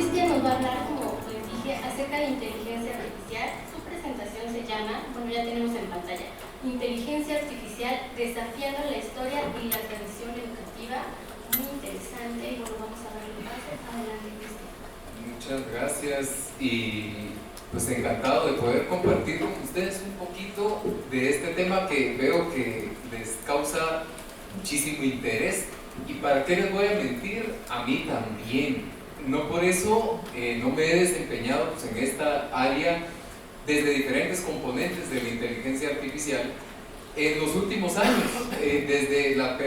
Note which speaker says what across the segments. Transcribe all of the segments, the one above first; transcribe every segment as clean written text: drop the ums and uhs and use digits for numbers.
Speaker 1: Cristian nos va a hablar, como les dije, acerca de inteligencia artificial. Su presentación se llama, bueno, ya tenemos en pantalla, Inteligencia Artificial desafiando la historia y la tradición educativa. Muy interesante, y bueno, vamos a darle paso. Adelante, Cristian.
Speaker 2: Muchas gracias y pues encantado de poder compartir con ustedes un poquito de este tema que veo que les causa muchísimo interés. Y para qué les voy a mentir, a mí también. No por eso no me he desempeñado pues, en esta área desde diferentes componentes de la inteligencia artificial en los últimos años, desde la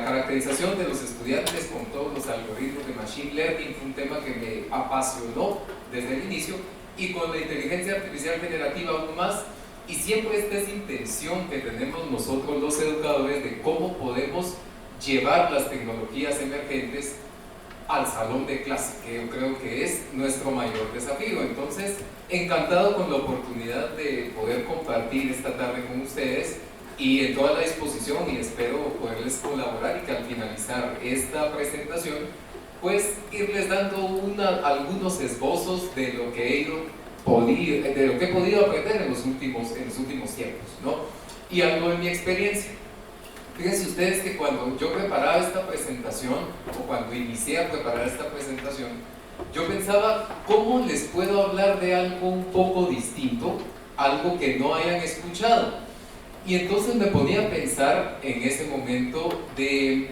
Speaker 2: caracterización de los estudiantes con todos los algoritmos de Machine Learning, fue un tema que me apasionó desde el inicio, y con la inteligencia artificial generativa aún más, y siempre esta es intención que tenemos nosotros los educadores de cómo podemos llevar las tecnologías emergentes al salón de clase, que yo creo que es nuestro mayor desafío. Entonces, encantado con la oportunidad de poder compartir esta tarde con ustedes y en toda la disposición, y espero poderles colaborar y que al finalizar esta presentación pues irles dando algunos esbozos de lo que he podido aprender en los últimos tiempos, ¿no? Y algo de mi experiencia. Fíjense ustedes que cuando yo preparaba esta presentación, o cuando inicié a preparar esta presentación, yo pensaba, ¿cómo les puedo hablar de algo un poco distinto, algo que no hayan escuchado? Y entonces me ponía a pensar en ese momento de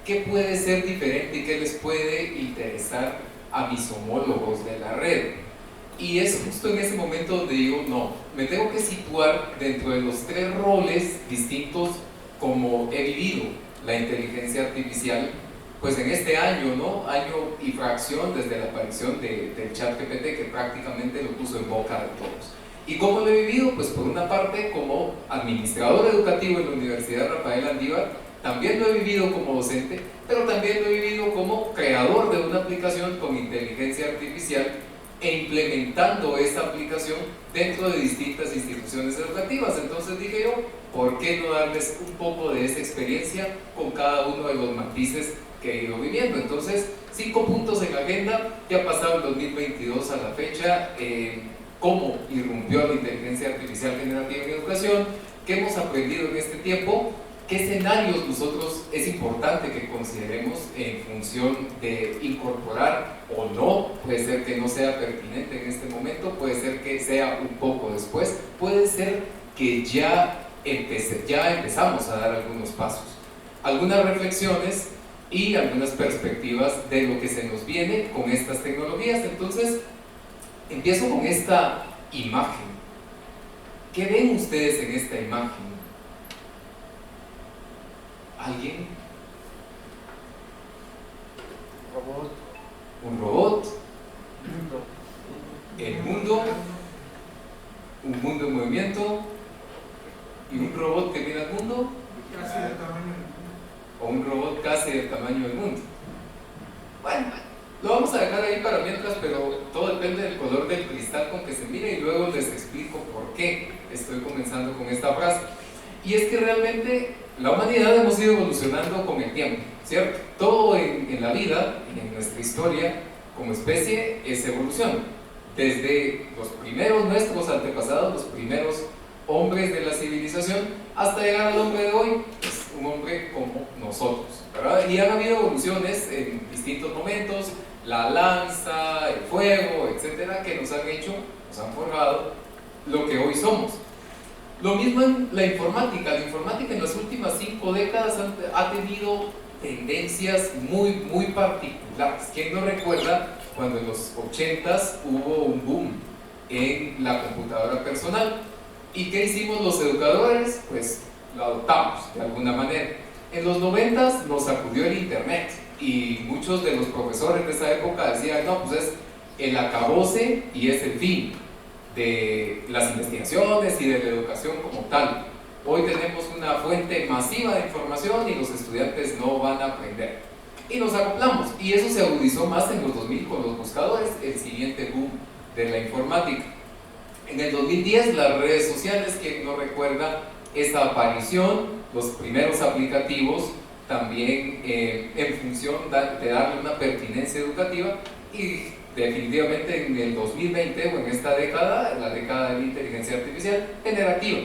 Speaker 2: qué puede ser diferente y qué les puede interesar a mis homólogos de la red. Y es justo en ese momento donde digo, no, me tengo que situar dentro de los tres roles distintos como he vivido la inteligencia artificial, pues en este año, ¿no? Año y fracción desde la aparición del ChatGPT, que prácticamente lo puso en boca de todos. ¿Y cómo lo he vivido? Pues por una parte como administrador educativo en la Universidad Rafael Andívar, también lo he vivido como docente, pero también lo he vivido como creador de una aplicación con inteligencia artificial e implementando esta aplicación dentro de distintas instituciones educativas. Entonces dije yo, ¿por qué no darles un poco de esa experiencia con cada uno de los matices que he ido viviendo? Entonces, 5 puntos en la agenda. ¿Qué ha pasado en 2022 a la fecha? ¿Cómo irrumpió la inteligencia artificial generativa en educación? ¿Qué hemos aprendido en este tiempo? ¿Qué escenarios nosotros es importante que consideremos en función de incorporar o no? Puede ser que no sea pertinente en este momento, puede ser que sea un poco después, puede ser que ya empezamos a dar algunos pasos, algunas reflexiones y algunas perspectivas de lo que se nos viene con estas tecnologías. Entonces, empiezo con esta imagen. ¿Qué ven ustedes en esta imagen? ¿Alguien?
Speaker 3: Robot.
Speaker 2: ¿Un robot?
Speaker 3: Mundo.
Speaker 2: ¿El mundo? ¿Un mundo en movimiento? ¿Y un robot que viene al mundo?
Speaker 3: Casi del tamaño del mundo.
Speaker 2: ¿O un robot casi del tamaño del mundo? Bueno, lo vamos a dejar ahí para mientras, pero todo depende del color del cristal con que se mire, y luego les explico por qué estoy comenzando con esta frase. Y es que realmente la humanidad hemos ido evolucionando con el tiempo, ¿cierto? Todo en la vida, en nuestra historia como especie, es evolución. Desde los primeros nuestros antepasados, los primeros hombres de la civilización, hasta llegar al hombre de hoy, es un hombre como nosotros, ¿verdad? Y han habido evoluciones en distintos momentos, la lanza, el fuego, etcétera, que nos han hecho, nos han forjado lo que hoy somos. Lo mismo en la informática. La informática en las últimas 5 décadas ha tenido tendencias muy particulares. ¿Quién no recuerda cuando en los 80s hubo un boom en la computadora personal? ¿Y qué hicimos los educadores? Pues lo adoptamos de alguna manera. En los 90s nos sacudió el internet, y muchos de los profesores de esa época decían, no, pues es el acabose y es el fin de las investigaciones y de la educación como tal. Hoy tenemos una fuente masiva de información y los estudiantes no van a aprender. Y nos acoplamos, y eso se agudizó más en los 2000 con los buscadores, el siguiente boom de la informática. En el 2010 las redes sociales, quien no recuerda esa aparición, los primeros aplicativos también en función de darle una pertinencia educativa, y definitivamente en el 2020 o en esta década, la década de la inteligencia artificial generativa.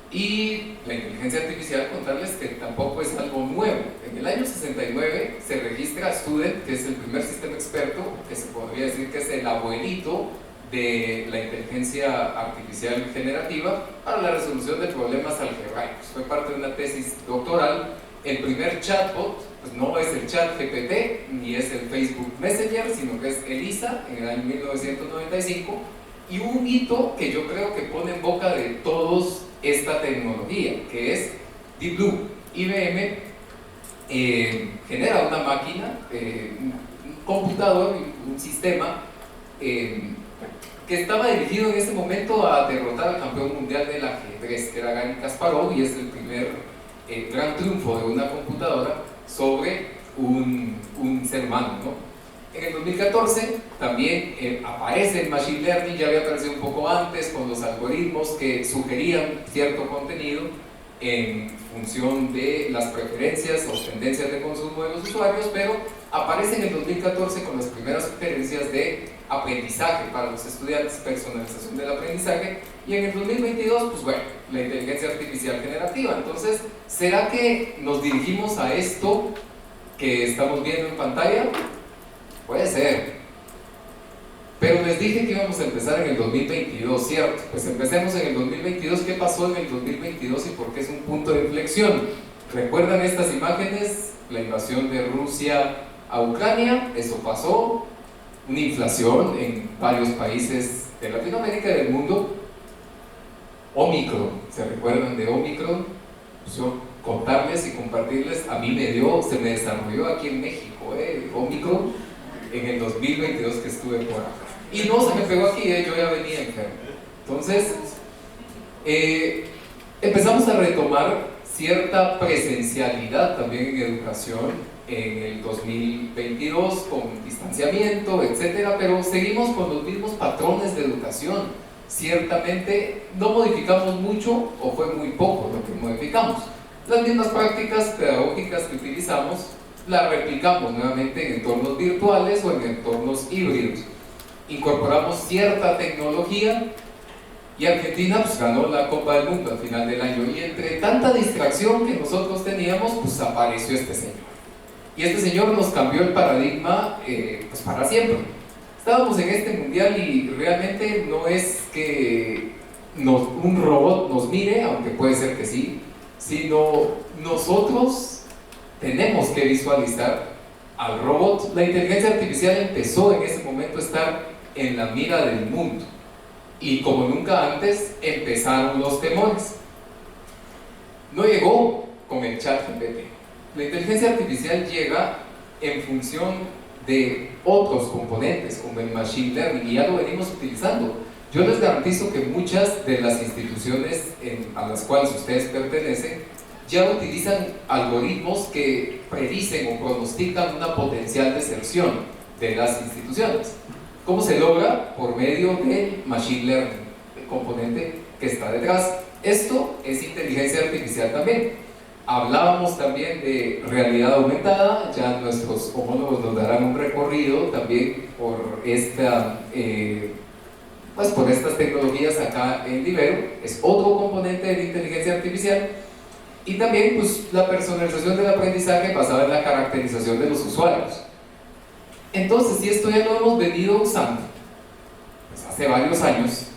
Speaker 2: Y la inteligencia artificial, contarles que tampoco es algo nuevo. En el año 69 se registra Student, que es el primer sistema experto, que se podría decir que es el abuelito de la inteligencia artificial generativa para la resolución de problemas algebraicos. Fue parte de una tesis doctoral. El primer chatbot pues no es el chat GPT ni es el Facebook Messenger, sino que es ELIZA en el año 1995, y un hito que yo creo que pone en boca de todos esta tecnología, que es Deep Blue. IBM genera una máquina, un computador, un sistema que estaba dirigido en ese momento a derrotar al campeón mundial del ajedrez, que era Garry Kasparov, y es el primer gran triunfo de una computadora sobre un ser humano, ¿no? En el 2014 también aparece el Machine Learning, ya había aparecido un poco antes con los algoritmos que sugerían cierto contenido en función de las preferencias o tendencias de consumo de los usuarios, pero aparece en el 2014 con las primeras sugerencias de aprendizaje para los estudiantes, personalización del aprendizaje, y en el 2022, pues bueno, la inteligencia artificial generativa. Entonces, ¿será que nos dirigimos a esto que estamos viendo en pantalla? Puede ser, pero les dije que íbamos a empezar en el 2022, ¿cierto? Pues empecemos en el 2022. ¿Qué pasó en el 2022 y por qué es un punto de inflexión? ¿Recuerdan estas imágenes? La invasión de Rusia a Ucrania, eso pasó, una inflación en varios países de Latinoamérica y del mundo. Omicron, ¿se recuerdan de Omicron? Pues yo contarles y compartirles, a mí se me desarrolló aquí en México, Omicron, en el 2022 que estuve por acá. Y no se me pegó aquí, yo ya venía enfermo. Entonces, empezamos a retomar cierta presencialidad también en educación en el 2022 con distanciamiento, etcétera, pero seguimos con los mismos patrones de educación. Ciertamente no modificamos mucho o fue muy poco lo que modificamos. Las mismas prácticas pedagógicas que utilizamos las replicamos nuevamente en entornos virtuales o en entornos híbridos. Incorporamos cierta tecnología y Argentina pues ganó la Copa del Mundo al final del año, y entre tanta distracción que nosotros teníamos, pues apareció este señor. Y este señor nos cambió el paradigma pues para siempre. Estábamos en este mundial y realmente no es que un robot nos mire, aunque puede ser que sí, sino nosotros tenemos que visualizar al robot. La inteligencia artificial empezó en ese momento a estar en la mira del mundo, y como nunca antes empezaron los temores. No llegó con el chat GPT. La inteligencia artificial llega en función de otros componentes como el machine learning, y ya lo venimos utilizando. Yo les garantizo que muchas de las instituciones a las cuales ustedes pertenecen ya utilizan algoritmos que predicen o pronostican una potencial deserción de las instituciones. ¿Cómo se logra? Por medio del machine learning, el componente que está detrás. Esto es inteligencia artificial también. Hablábamos también de realidad aumentada, ya nuestros homólogos nos darán un recorrido también por por estas tecnologías acá en Libero. Es otro componente de la inteligencia artificial. Y también pues, la personalización del aprendizaje basada en la caracterización de los usuarios. Entonces, si esto ya lo hemos venido usando pues, hace varios años,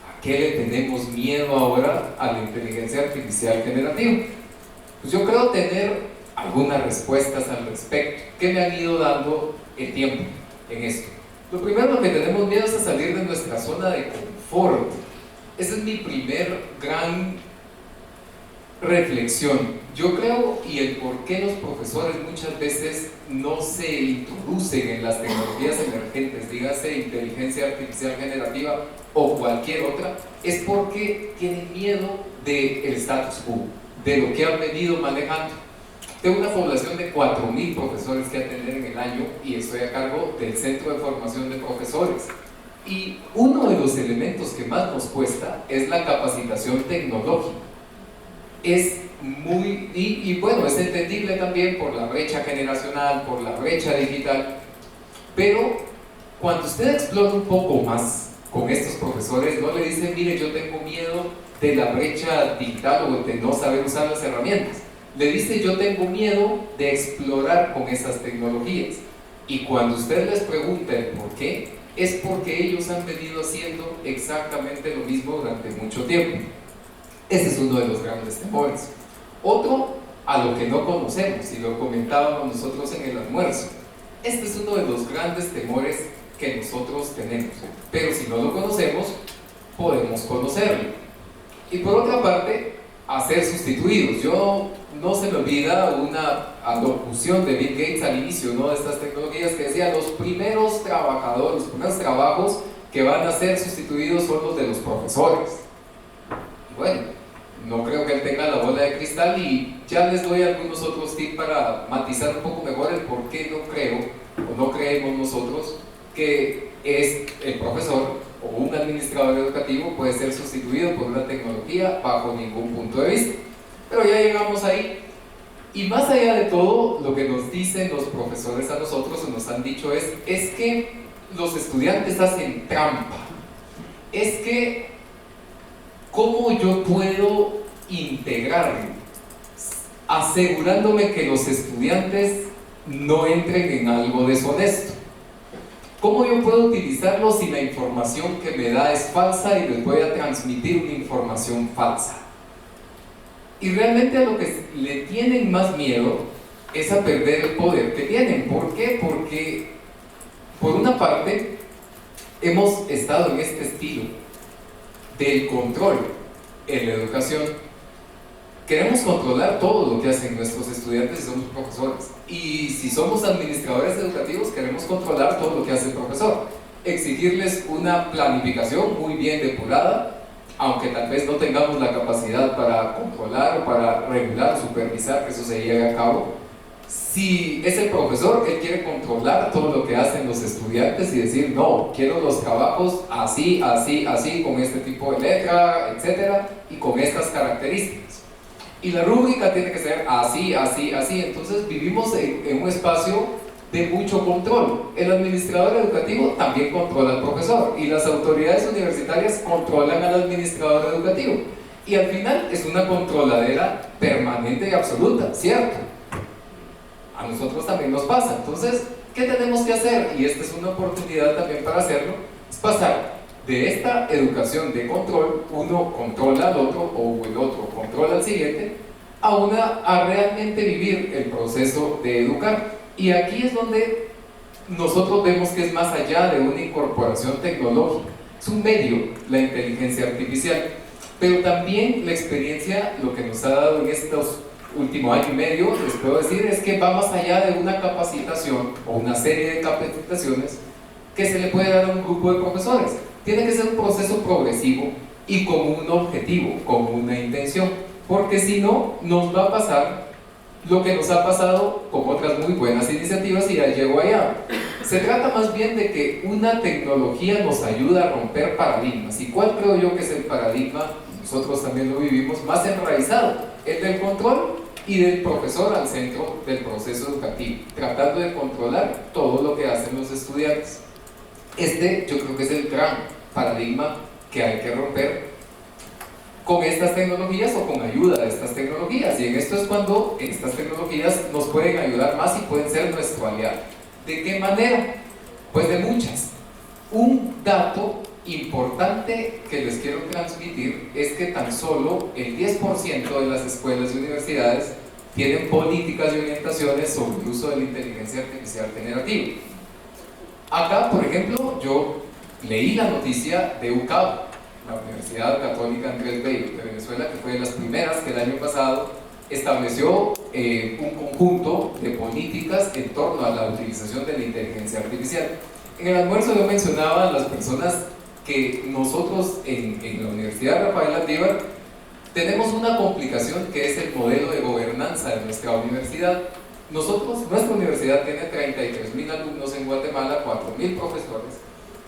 Speaker 2: ¿a qué le tenemos miedo ahora a la inteligencia artificial generativa? Pues yo creo tener algunas respuestas al respecto que me han ido dando el tiempo en esto. Lo primero, lo que tenemos miedo es a salir de nuestra zona de confort. Esa es mi primer gran reflexión. Yo creo, y el por qué los profesores muchas veces no se introducen en las tecnologías emergentes, dígase inteligencia artificial generativa o cualquier otra, es porque tienen miedo del status quo, de lo que han venido manejando. Tengo una población de 4.000 profesores que atender en el año y estoy a cargo del Centro de Formación de Profesores. Y uno de los elementos que más nos cuesta es la capacitación tecnológica. Es y bueno, es entendible también por la brecha generacional, por la brecha digital, pero cuando usted explora un poco más con estos profesores, no le dicen, mire, yo tengo miedo de la brecha digital o de no saber usar las herramientas. Le dice, yo tengo miedo de explorar con esas tecnologías. Y cuando usted les pregunta el por qué, es porque ellos han venido haciendo exactamente lo mismo durante mucho tiempo. Ese es uno de los grandes temores. Otro, a lo que no conocemos, y lo comentábamos nosotros en el almuerzo. Este es uno de los grandes temores que nosotros tenemos. Pero si no lo conocemos, podemos conocerlo. Y por otra parte, a ser sustituidos. No se me olvida una alocución de Bill Gates al inicio, ¿no?, de estas tecnologías, que decía, los primeros trabajadores, los primeros trabajos que van a ser sustituidos son los de los profesores. Y bueno, no creo que él tenga la bola de cristal, y ya les doy algunos otros tips para matizar un poco mejor el por qué no creo o no creemos nosotros que es el profesor o un administrador educativo puede ser sustituido por una tecnología bajo ningún punto de vista. Pero ya llegamos ahí. Y más allá de todo, lo que nos dicen los profesores a nosotros o nos han dicho es que los estudiantes hacen trampa. Es que, ¿cómo yo puedo integrarlo asegurándome que los estudiantes no entren en algo deshonesto? ¿Cómo yo puedo utilizarlo si la información que me da es falsa y les voy a transmitir una información falsa? Y realmente a lo que le tienen más miedo es a perder el poder que tienen. ¿Por qué? Porque, por una parte, hemos estado en este estilo del control en la educación. Queremos controlar todo lo que hacen nuestros estudiantes si somos profesores. Y si somos administradores educativos, queremos controlar todo lo que hace el profesor. Exigirles una planificación muy bien depurada, aunque tal vez no tengamos la capacidad para controlar o para regular, supervisar que eso se lleve a cabo. Si es el profesor, él quiere controlar todo lo que hacen los estudiantes y decir, no, quiero los trabajos así, así, así, con este tipo de letra, etcétera, y con estas características. Y la rúbrica tiene que ser así, así, así. Entonces vivimos en un espacio de mucho control. El administrador educativo también controla al profesor, y las autoridades universitarias controlan al administrador educativo. Y al final es una controladera permanente y absoluta, ¿cierto? A nosotros también nos pasa. Entonces, ¿qué tenemos que hacer? Y esta es una oportunidad también para hacerlo, es pasar de esta educación de control, uno controla al otro o el otro controla al siguiente, a realmente vivir el proceso de educar. Y aquí es donde nosotros vemos que es más allá de una incorporación tecnológica, es un medio, la inteligencia artificial, pero también la experiencia, lo que nos ha dado en estos últimos año y medio, les puedo decir, es que va más allá de una capacitación o una serie de capacitaciones que se le puede dar a un grupo de profesores. Tiene que ser un proceso progresivo y con un objetivo, con una intención, porque si no, nos va a pasar lo que nos ha pasado con otras muy buenas iniciativas y ya llegó allá. Se trata más bien de que una tecnología nos ayuda a romper paradigmas. ¿Y cuál creo yo que es el paradigma? Nosotros también lo vivimos más enraizado, el del control y del profesor al centro del proceso educativo, tratando de controlar todo lo que hacen los estudiantes. Yo creo que es el gran paradigma que hay que romper con estas tecnologías o con ayuda de estas tecnologías. Y en esto es cuando estas tecnologías nos pueden ayudar más y pueden ser nuestro aliado. ¿De qué manera? Pues de muchas. Un dato importante que les quiero transmitir es que tan solo el 10% de las escuelas y universidades tienen políticas y orientaciones sobre el uso de la inteligencia artificial generativa. Acá, por ejemplo, yo leí la noticia de UCAB, la Universidad Católica Andrés Bello de Venezuela, que fue de las primeras que el año pasado estableció un conjunto de políticas en torno a la utilización de la inteligencia artificial. En el almuerzo yo mencionaba a las personas que nosotros en la Universidad Rafael Landívar tenemos una complicación que es el modelo de gobernanza de nuestra universidad. Nuestra universidad tiene 33,000 alumnos en Guatemala, 4,000 profesores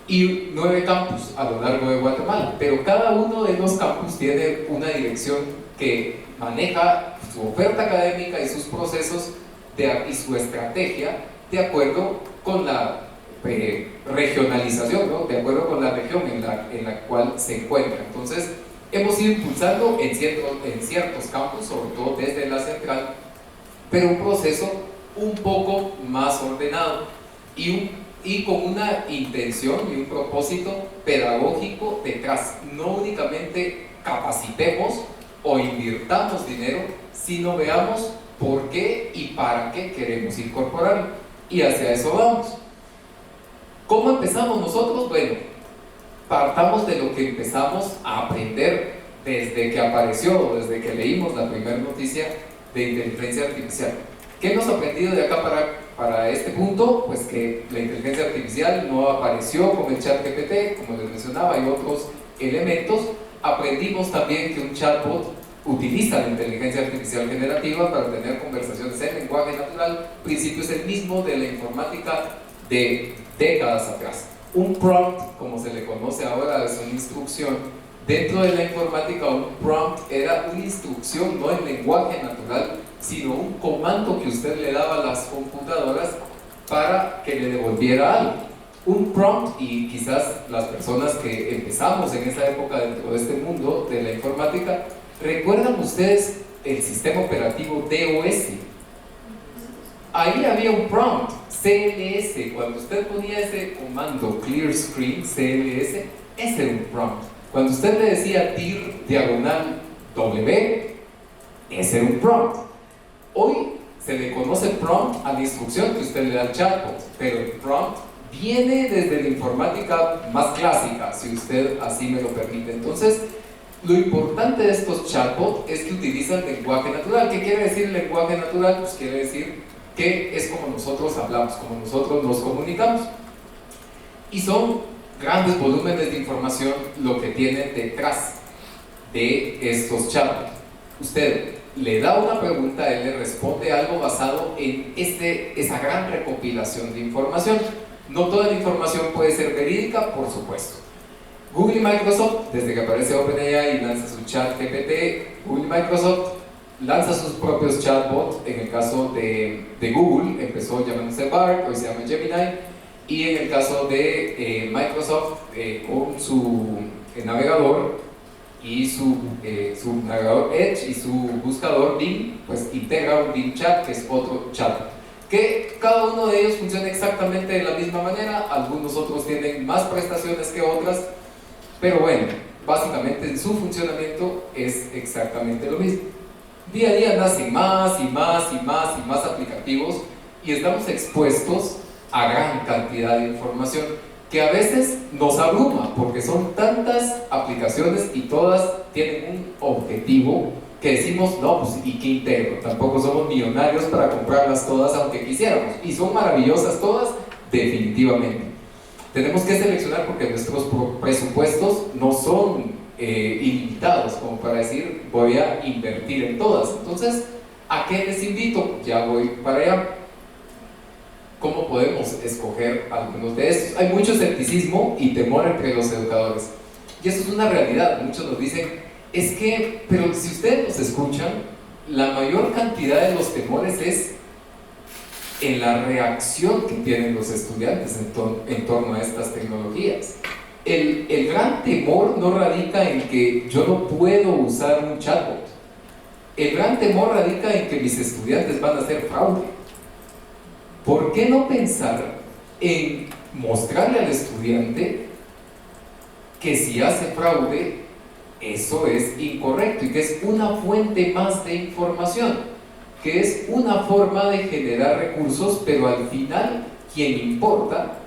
Speaker 2: y 9 campus a lo largo de Guatemala, pero cada uno de los campus tiene una dirección que maneja su oferta académica y sus procesos y su estrategia de acuerdo con la regionalización, ¿no? De acuerdo con la región en la cual se encuentra. Entonces, hemos ido impulsando en ciertos campos, sobre todo desde la central, pero un proceso un poco más ordenado y con una intención y un propósito pedagógico detrás. No únicamente capacitemos o invirtamos dinero, sino veamos por qué y para qué queremos incorporarlo, y hacia eso vamos. ¿Cómo empezamos nosotros? Bueno, partamos de lo que empezamos a aprender desde que apareció, desde que leímos la primera noticia de inteligencia artificial. ¿Qué hemos aprendido de acá para este punto? Pues que la inteligencia artificial no apareció con el chat GPT, como les mencionaba, hay otros elementos. Aprendimos también que un chatbot utiliza la inteligencia artificial generativa para tener conversaciones en lenguaje natural. El principio es el mismo de la informática de décadas atrás. Un prompt, como se le conoce ahora, es una instrucción. Dentro de la informática, un prompt era una instrucción no en lenguaje natural, sino un comando que usted le daba a las computadoras para que le devolviera algo. Un prompt, y quizás las personas que empezamos en esa época dentro de este mundo de la informática, ¿recuerdan ustedes el sistema operativo DOS? Ahí había un prompt, CLS. Cuando usted ponía ese comando clear screen, CLS, ese era un prompt. Cuando usted le decía dir diagonal W, ese era un prompt. Hoy se le conoce prompt a la instrucción que usted le da al chatbot, pero el prompt viene desde la informática más clásica, si usted así me lo permite. Entonces, lo importante de estos chatbots es que utilizan lenguaje natural. ¿Qué quiere decir lenguaje natural? Pues quiere decir que es como nosotros hablamos, como nosotros nos comunicamos. Y son grandes volúmenes de información lo que tienen detrás de estos chatbots. Usted le da una pregunta, él le responde algo basado en esa gran recopilación de información. No toda la información puede ser verídica, por supuesto. Google y Microsoft, desde que aparece OpenAI y lanza su chat GPT, Google y Microsoft lanza sus propios chatbots. En el caso de Google, empezó llamándose Bard, hoy se llama Gemini, y en el caso de Microsoft, con su navegador y su navegador Edge y su buscador Bing, pues integra un Bing Chat, que es otro chat, que cada uno de ellos funciona exactamente de la misma manera. Algunos otros tienen más prestaciones que otras, pero bueno, básicamente en su funcionamiento es exactamente lo mismo. Día a día nacen más y más y más y más aplicativos, y estamos expuestos a gran cantidad de información que a veces nos abruma, porque son tantas aplicaciones y todas tienen un objetivo que decimos, no, pues ¿y qué integro? Tampoco somos millonarios para comprarlas todas aunque quisiéramos, y son maravillosas todas, definitivamente. Tenemos que seleccionar porque nuestros presupuestos no son ilimitados como para decir voy a invertir en todas. Entonces, ¿a qué les invito? Ya voy para allá. ¿Cómo podemos escoger algunos de estos? Hay mucho escepticismo y temor entre los educadores, y eso es una realidad. Muchos nos dicen, es que, pero si ustedes nos escuchan, la mayor cantidad de los temores es en la reacción que tienen los estudiantes en torno a estas tecnologías. El gran temor no radica en que yo no puedo usar un chatbot. El gran temor radica en que mis estudiantes van a hacer fraude. ¿Por qué no pensar en mostrarle al estudiante que si hace fraude, eso es incorrecto y que es una fuente más de información, que es una forma de generar recursos, pero al final quien importa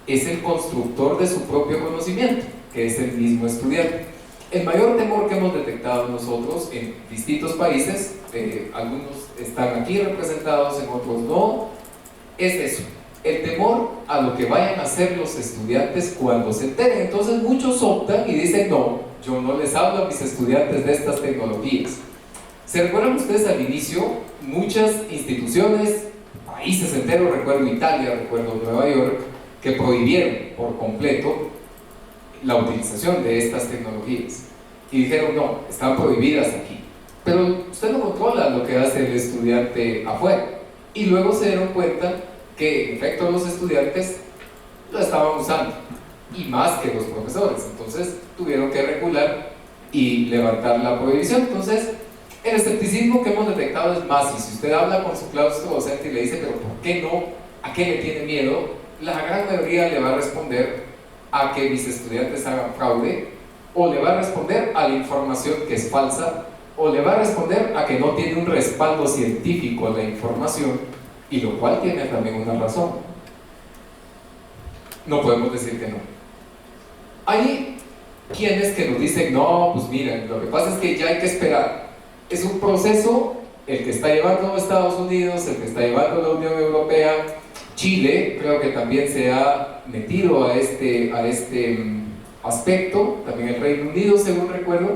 Speaker 2: es el constructor de su propio conocimiento, que es el mismo estudiante? El mayor temor que hemos detectado nosotros en distintos países, algunos están aquí representados, en otros no, es eso, el temor a lo que vayan a hacer los estudiantes cuando se enteren. Entonces muchos optan y dicen, no, yo no les hablo a mis estudiantes de estas tecnologías. ¿Se recuerdan ustedes al inicio? Muchas instituciones, países enteros, recuerdo Italia, recuerdo Nueva York, que prohibieron por completo la utilización de estas tecnologías y dijeron, no, están prohibidas aquí. pero usted no controla lo que hace el estudiante afuera. Y luego se dieron cuenta que en efecto los estudiantes lo estaban usando, y más que los profesores. Entonces tuvieron que regular y levantar la prohibición. Entonces el escepticismo que hemos detectado es más, y si usted habla con su claustro docente y le dice, pero ¿por qué no? ¿A qué le tiene miedo? La gran mayoría le va a responder a que mis estudiantes hagan fraude, o le va a responder a la información que es falsa, o le va a responder a que no tiene un respaldo científico la información, y lo cual tiene también una razón. No podemos decir que no. Hay quienes que nos dicen, no, pues miren, lo que pasa es que ya hay que esperar. Es un proceso el que está llevando Estados Unidos, el que está llevando la Unión Europea. Chile creo que también se ha metido a este aspecto, también el Reino Unido, según recuerdo.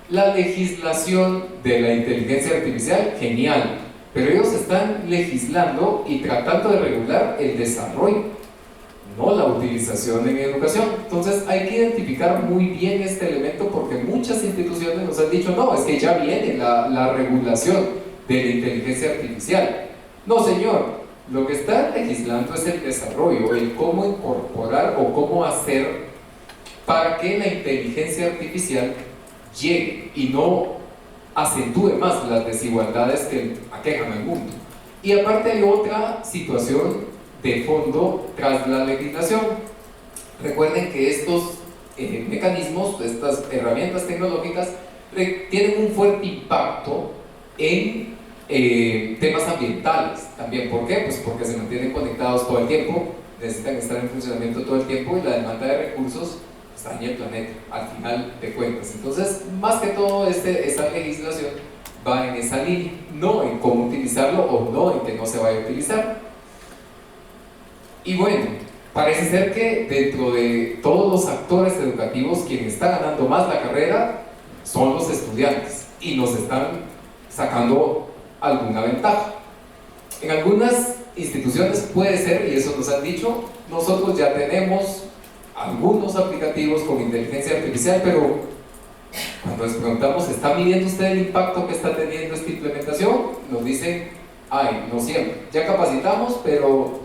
Speaker 2: La legislación de la inteligencia artificial, genial, pero ellos están legislando y tratando de regular el desarrollo, no la utilización en educación. Entonces hay que identificar muy bien este elemento, porque muchas instituciones nos han dicho, no, es que ya viene la regulación de la inteligencia artificial. No, señor, lo que está legislando es el desarrollo, el cómo incorporar o cómo hacer para que la inteligencia artificial llegue y no acentúe más las desigualdades que aquejan al mundo. Y aparte hay otra situación de fondo tras la legislación. Recuerden que estos mecanismos, estas herramientas tecnológicas tienen un fuerte impacto en temas ambientales también. ¿Por qué? Pues porque se mantienen conectados todo el tiempo, necesitan estar en funcionamiento todo el tiempo, y la demanda de recursos daña el planeta al final de cuentas. Entonces, más que todo, esta legislación va en esa línea, no en cómo utilizarlo o no en que no se vaya a utilizar. Y bueno, parece ser que dentro de todos los actores educativos, quien está ganando más la carrera son los estudiantes, y nos están sacando alguna ventaja. En algunas instituciones puede ser, y eso nos han dicho, nosotros ya tenemos algunos aplicativos con inteligencia artificial, pero cuando les preguntamos, ¿está midiendo usted el impacto que está teniendo esta implementación? Nos dicen, ay, no siempre, ya capacitamos, pero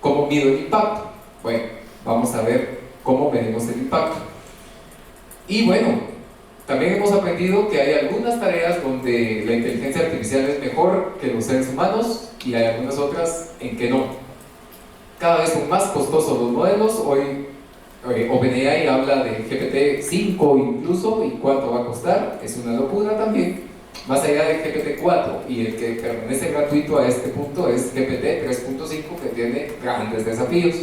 Speaker 2: ¿cómo mido el impacto? Bueno, vamos a ver cómo medimos el impacto. Y bueno, también hemos aprendido que hay algunas tareas donde la inteligencia artificial es mejor que los seres humanos, y hay algunas otras en que no. Cada vez son más costosos los modelos. Hoy OpenAI habla de GPT-5 incluso, y cuánto va a costar, es una locura también. Más allá de GPT-4, y el que permanece gratuito a este punto es GPT 3.5, que tiene grandes desafíos.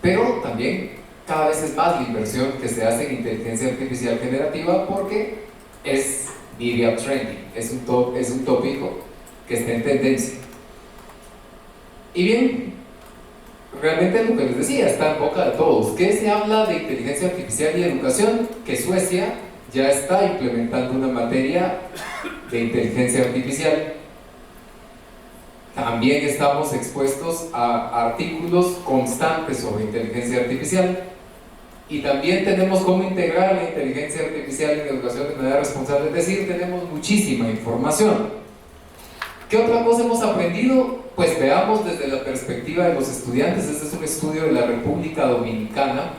Speaker 2: Pero también cada vez es más la inversión que se hace en inteligencia artificial generativa, porque es media trending, es un tópico que está en tendencia. Y bien, realmente lo que les decía está en boca de todos. ¿Qué se habla de inteligencia artificial y educación? Que Suecia ya está implementando una materia de inteligencia artificial. También estamos expuestos a artículos constantes sobre inteligencia artificial, y también tenemos cómo integrar la inteligencia artificial en educación de manera responsable, es decir, tenemos muchísima información. ¿Qué otra cosa hemos aprendido? Pues veamos desde la perspectiva de los estudiantes. Este es un estudio de la República Dominicana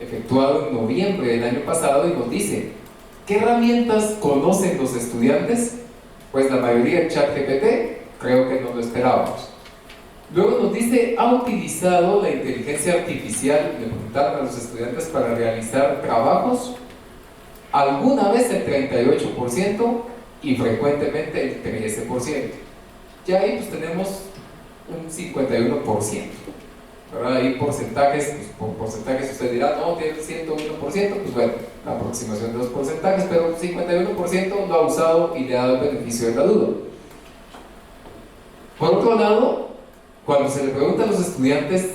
Speaker 2: efectuado en noviembre del año pasado, y nos dice, ¿qué herramientas conocen los estudiantes? Pues la mayoría en ChatGPT, creo que no lo esperábamos. Luego nos dice, ¿ha utilizado la inteligencia artificial? Le preguntaron a los estudiantes para realizar trabajos. Alguna vez el 38%, y frecuentemente el 13%. Ya ahí pues tenemos un 51%, ¿verdad? Ahí porcentajes, pues por porcentajes usted dirá, no, tiene 101%, pues bueno, la aproximación de los porcentajes, pero 51% lo ha usado y le ha dado el beneficio de la duda. Por otro lado, cuando se le pregunta a los estudiantes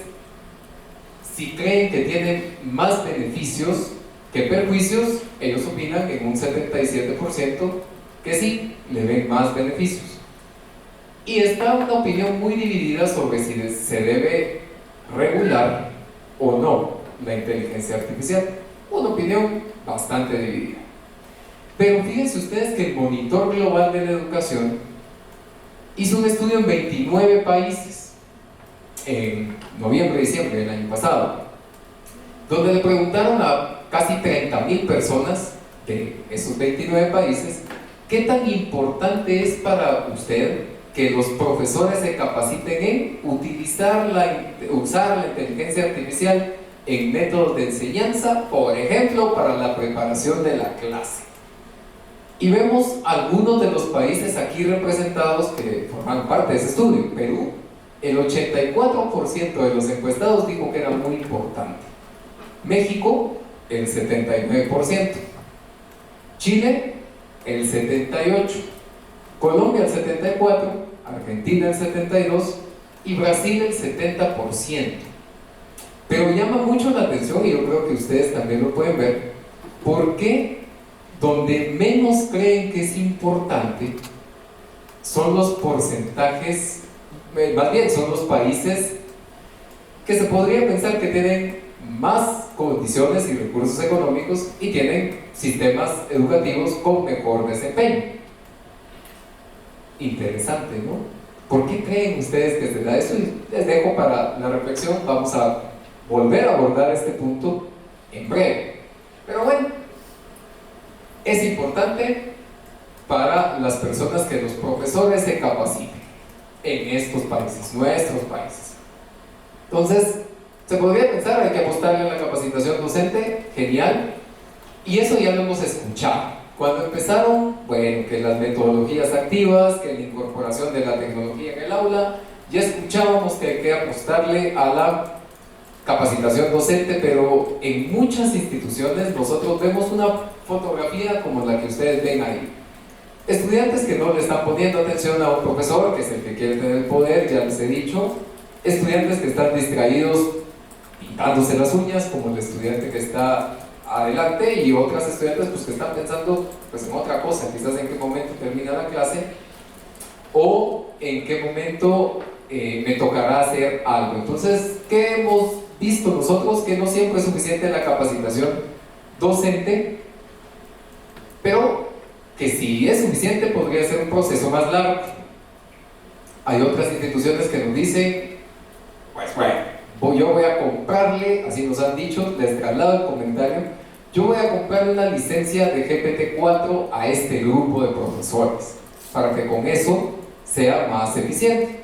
Speaker 2: si creen que tienen más beneficios que perjuicios, ellos opinan en un 77% que sí, le ven más beneficios. Y está una opinión muy dividida sobre si se debe regular o no la inteligencia artificial. Una opinión bastante dividida. Pero fíjense ustedes que el Monitor Global de la Educación hizo un estudio en 29 países en noviembre y diciembre del año pasado, donde le preguntaron a casi 30.000 personas de esos 29 países qué tan importante es para usted que los profesores se capaciten en usar la inteligencia artificial en métodos de enseñanza, por ejemplo, para la preparación de la clase. Y vemos algunos de los países aquí representados que forman parte de ese estudio. Perú, el 84% de los encuestados dijo que era muy importante. México, el 79%. Chile, el 78%. Colombia, el 74%. Argentina, el 72%. Y Brasil, el 70%. Pero llama mucho la atención, y yo creo que ustedes también lo pueden ver, porque donde menos creen que es importante son los porcentajes, más bien son los países que se podría pensar que tienen más condiciones y recursos económicos y tienen sistemas educativos con mejor desempeño. Interesante, ¿no? ¿Por qué creen ustedes que se da eso? Y les dejo para la reflexión. Vamos a volver a abordar este punto en breve. Pero bueno, es importante para las personas que los profesores se capaciten en estos países, nuestros países. Entonces, se podría pensar, hay que apostarle a la capacitación docente, genial, y eso ya lo hemos escuchado. Cuando empezaron, bueno, que las metodologías activas, que la incorporación de la tecnología en el aula, ya escuchábamos que hay que apostarle a la capacitación docente, pero en muchas instituciones nosotros vemos una fotografía como la que ustedes ven ahí. Estudiantes que no le están poniendo atención a un profesor, que es el que quiere tener el poder, ya les he dicho. Estudiantes que están distraídos pintándose las uñas, como el estudiante que está adelante, y otras estudiantes pues, que están pensando pues, en otra cosa, quizás en qué momento termina la clase, o en qué momento me tocará hacer algo. Entonces, ¿qué hemos visto nosotros? Que no siempre es suficiente la capacitación docente, pero que si es suficiente podría ser un proceso más largo. Hay otras instituciones que nos dicen, pues bueno, yo voy a comprarle, así nos han dicho, les traslado el comentario, yo voy a comprarle una licencia de GPT-4 a este grupo de profesores, para que con eso sea más eficiente.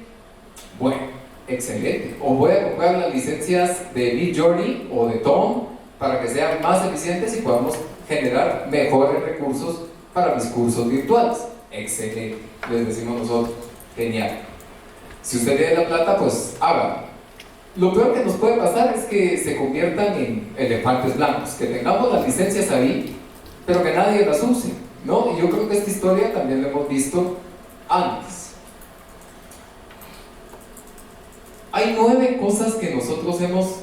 Speaker 2: Bueno, excelente. O voy a comprar las licencias de Midjourney o de Tom para que sean más eficientes y podamos generar mejores recursos para mis cursos virtuales. Excelente, les decimos nosotros, genial. Si usted tiene la plata, pues hágalo. Lo peor que nos puede pasar es que se conviertan en elefantes blancos, que tengamos las licencias ahí, pero que nadie las use, ¿no? Y yo creo que esta historia también la hemos visto antes. Hay 9 cosas que nosotros hemos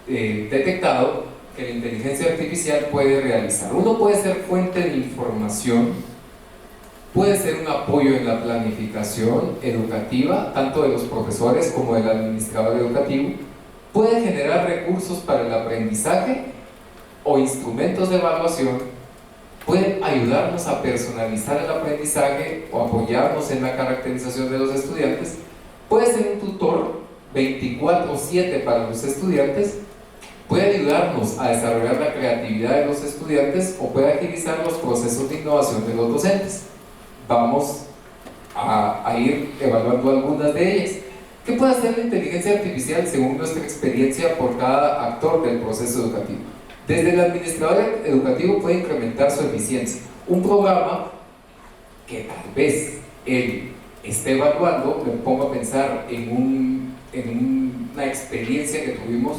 Speaker 2: detectado que la inteligencia artificial puede realizar. Uno puede ser fuente de información, puede ser un apoyo en la planificación educativa, tanto de los profesores como del administrador educativo, puede generar recursos para el aprendizaje o instrumentos de evaluación, pueden ayudarnos a personalizar el aprendizaje o apoyarnos en la caracterización de los estudiantes, puede ser un tutor 24/7 para los estudiantes, puede ayudarnos a desarrollar la creatividad de los estudiantes o puede agilizar los procesos de innovación de los docentes. Vamos a ir evaluando algunas de ellas. ¿Qué puede hacer la inteligencia artificial según nuestra experiencia por cada actor del proceso educativo? Desde el administrador educativo puede incrementar su eficiencia. Un programa que tal vez él esté evaluando, me pongo a pensar en una experiencia que tuvimos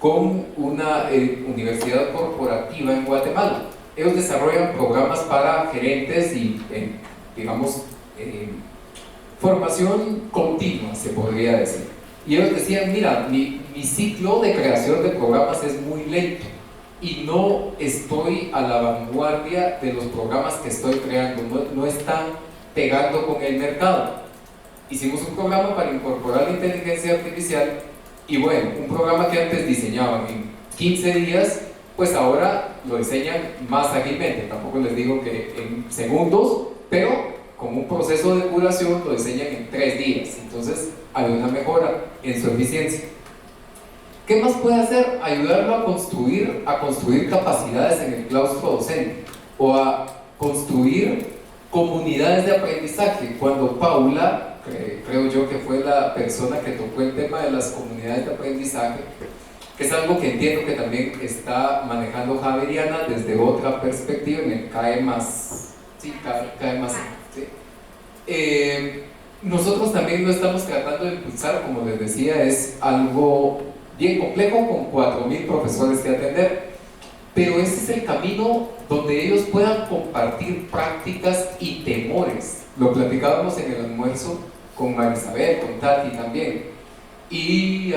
Speaker 2: con una universidad corporativa en Guatemala. Ellos desarrollan programas para gerentes y, digamos, formación continua, se podría decir. Y ellos decían, mira, mi ciclo de creación de programas es muy lento y no estoy a la vanguardia de los programas que estoy creando, no están pegando con el mercado. Hicimos un programa para incorporar la inteligencia artificial y bueno, un programa que antes diseñaban en 15 días, pues ahora lo diseñan más ágilmente, tampoco les digo que en segundos, pero con un proceso de curación lo diseñan en 3 días, entonces hay una mejora en su eficiencia. ¿Qué más puede hacer? Ayudarlo a construir capacidades en el claustro docente o a construir comunidades de aprendizaje. Cuando Paula, creo yo que fue la persona que tocó el tema de las comunidades de aprendizaje, que es algo que entiendo que también está manejando Javeriana desde otra perspectiva, me cae más, sí, cae más, sí. Nosotros también lo estamos tratando de impulsar, como les decía, es algo bien complejo con 4.000 profesores que atender, pero ese es el camino donde ellos puedan compartir prácticas y temores. Lo platicábamos en el almuerzo con Marisabel, con Tati también, y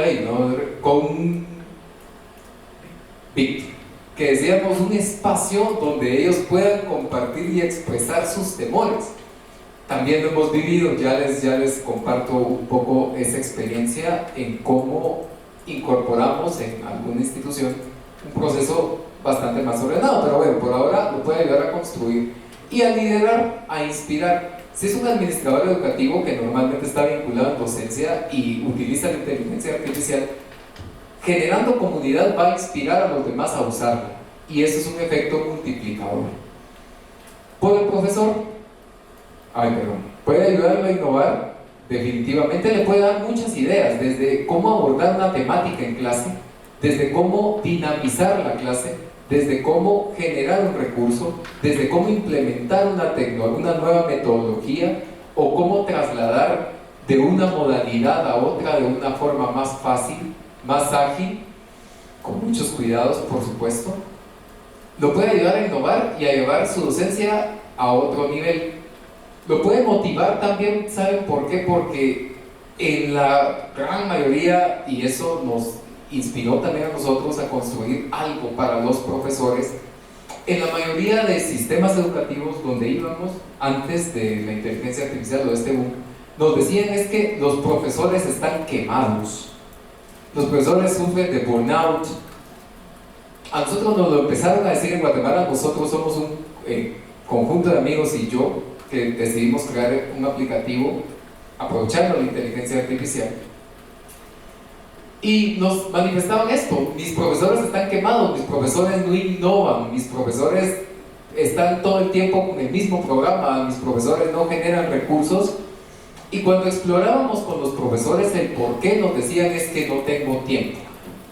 Speaker 2: con Vic, que decíamos un espacio donde ellos puedan compartir y expresar sus temores. También lo hemos vivido, ya les comparto un poco esa experiencia en cómo incorporamos en alguna institución un proceso bastante más ordenado, pero bueno, por ahora lo puede ayudar a construir y a liderar, a inspirar. Si es un administrador educativo que normalmente está vinculado en docencia y utiliza la inteligencia artificial, generando comunidad va a inspirar a los demás a usarla, y eso es un efecto multiplicador. Por el profesor, puede ayudarlo a innovar, definitivamente le puede dar muchas ideas, desde cómo abordar una temática en clase, desde cómo dinamizar la clase, desde cómo generar un recurso, desde cómo implementar una nueva metodología, o cómo trasladar de una modalidad a otra de una forma más fácil, más ágil, con muchos cuidados, por supuesto. Lo puede ayudar a innovar y a llevar su docencia a otro nivel. Lo puede motivar también, ¿saben por qué? Porque en la gran mayoría, y eso nos inspiró también a nosotros a construir algo para los profesores, en la mayoría de sistemas educativos donde íbamos antes de la inteligencia artificial o de este boom, nos decían es que los profesores están quemados, los profesores sufren de burnout. A nosotros nos lo empezaron a decir en Guatemala. Nosotros somos un conjunto de amigos y yo que decidimos crear un aplicativo aprovechando la inteligencia artificial, y nos manifestaban esto: mis profesores están quemados, mis profesores no innovan, mis profesores están todo el tiempo con el mismo programa, mis profesores no generan recursos. Y cuando explorábamos con los profesores el por qué, nos decían es que no tengo tiempo.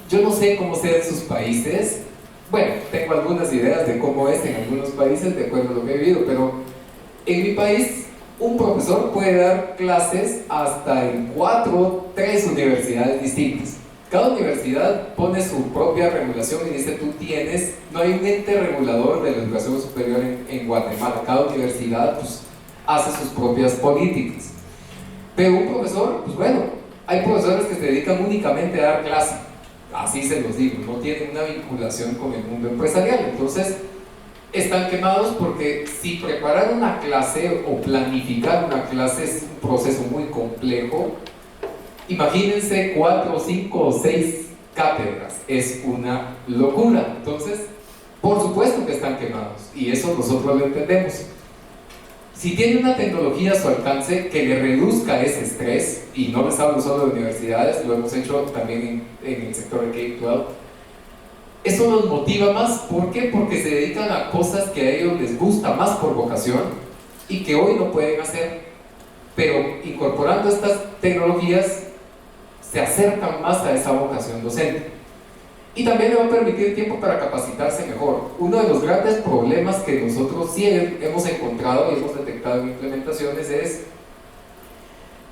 Speaker 2: Yo no sé cómo sea en sus países, bueno, tengo algunas ideas de cómo es en algunos países de acuerdo a lo que he vivido, pero en mi país un profesor puede dar clases hasta en 3 universidades distintas. Cada universidad pone su propia regulación y dice no hay un ente regulador de la educación superior en Guatemala. Cada universidad pues hace sus propias políticas. Pero un profesor, pues bueno, hay profesores que se dedican únicamente a dar clase, así se los digo, no tienen una vinculación con el mundo empresarial. Entonces están quemados porque si preparar una clase o planificar una clase es un proceso muy complejo. Imagínense 4, 5 o 6 cátedras, es una locura. Entonces, por supuesto que están quemados, y eso nosotros lo entendemos. Si tiene una tecnología a su alcance que le reduzca ese estrés, y no les hablo solo de universidades, lo hemos hecho también en el sector de K-12, eso nos motiva más. ¿Por qué? Porque se dedican a cosas que a ellos les gusta más por vocación y que hoy no pueden hacer, pero incorporando estas tecnologías se acercan más a esa vocación docente. Y también le va a permitir tiempo para capacitarse mejor. Uno de los grandes problemas que nosotros sí hemos encontrado y hemos detectado en implementaciones es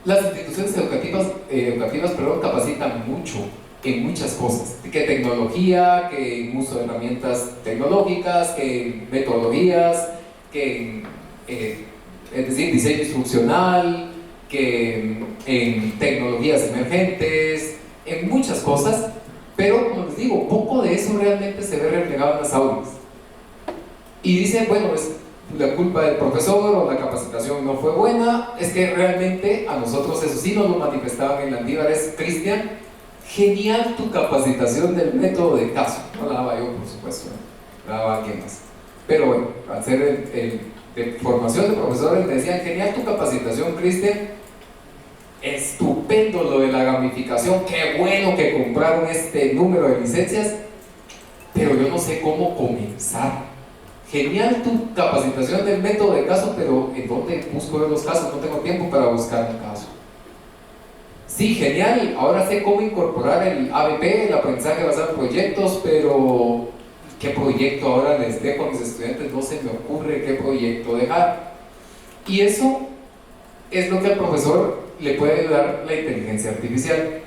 Speaker 2: las instituciones educativas capacitan mucho en muchas cosas, que tecnología, que en uso de herramientas tecnológicas, que en metodologías, que es decir, diseño instruccional, que en tecnologías emergentes, en muchas cosas. Pero, como les digo, poco de eso realmente se ve reflejado en las aulas. Y dicen, bueno, es la culpa del profesor o la capacitación no fue buena. Es que realmente a nosotros eso sí nos lo manifestaban en Landívar, es: Cristian, genial tu capacitación del método de caso. No la daba yo, por supuesto, ¿verdad? O alguien más. Pero bueno, al ser de formación de profesores me decían, genial tu capacitación, Cristian, estupendo lo de la gamificación, qué bueno que compraron este número de licencias, pero yo no sé cómo comenzar. Genial tu capacitación del método de caso, pero ¿en dónde busco yo los casos? No tengo tiempo para buscar un caso. Sí, genial, ahora sé cómo incorporar el ABP, el aprendizaje basado en proyectos, pero ¿qué proyecto ahora les dejo a mis estudiantes? No se me ocurre qué proyecto dejar. Y eso es lo que al profesor le puede ayudar la inteligencia artificial.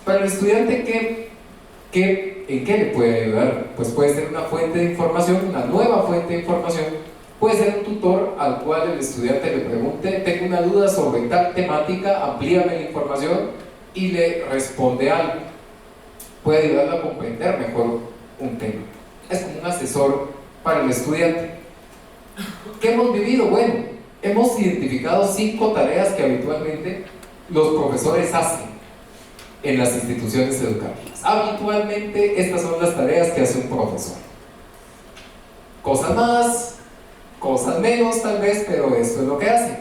Speaker 2: Para el estudiante, ¿en qué le puede ayudar? Pues puede ser una fuente de información, una nueva fuente de información. Puede ser un tutor al cual el estudiante le pregunte, tengo una duda sobre tal temática, amplíame la información, y le responde algo. Puede ayudarlo a comprender mejor un tema. Es como un asesor para el estudiante. ¿Qué hemos vivido? Bueno, hemos identificado 5 tareas que habitualmente los profesores hacen en las instituciones educativas. Habitualmente estas son las tareas que hace un profesor. Cosas más, cosas menos tal vez, pero esto es lo que hacen.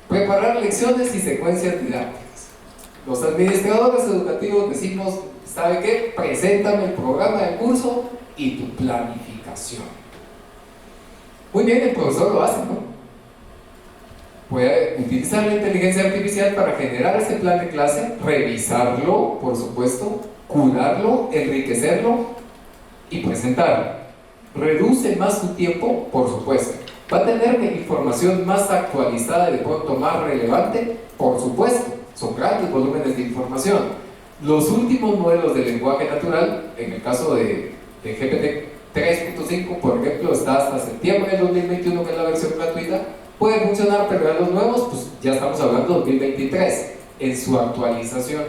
Speaker 2: Preparar lecciones y secuencias didácticas. Los administradores educativos decimos, ¿sabe qué? Preséntame el programa del curso y tu planificación. Muy bien, el profesor lo hace, ¿no? Puede utilizar la inteligencia artificial para generar ese plan de clase, revisarlo, por supuesto, curarlo, enriquecerlo y presentarlo. Reduce más su tiempo, por supuesto. Va a tener información más actualizada y de pronto más relevante, por supuesto. Son grandes volúmenes de información. Los últimos modelos de lenguaje natural, en el caso de GPT 3.5, por ejemplo, está hasta septiembre del 2021, que es la versión gratuita. Puede funcionar, pero ya los nuevos, pues ya estamos hablando de 2023, en su actualización.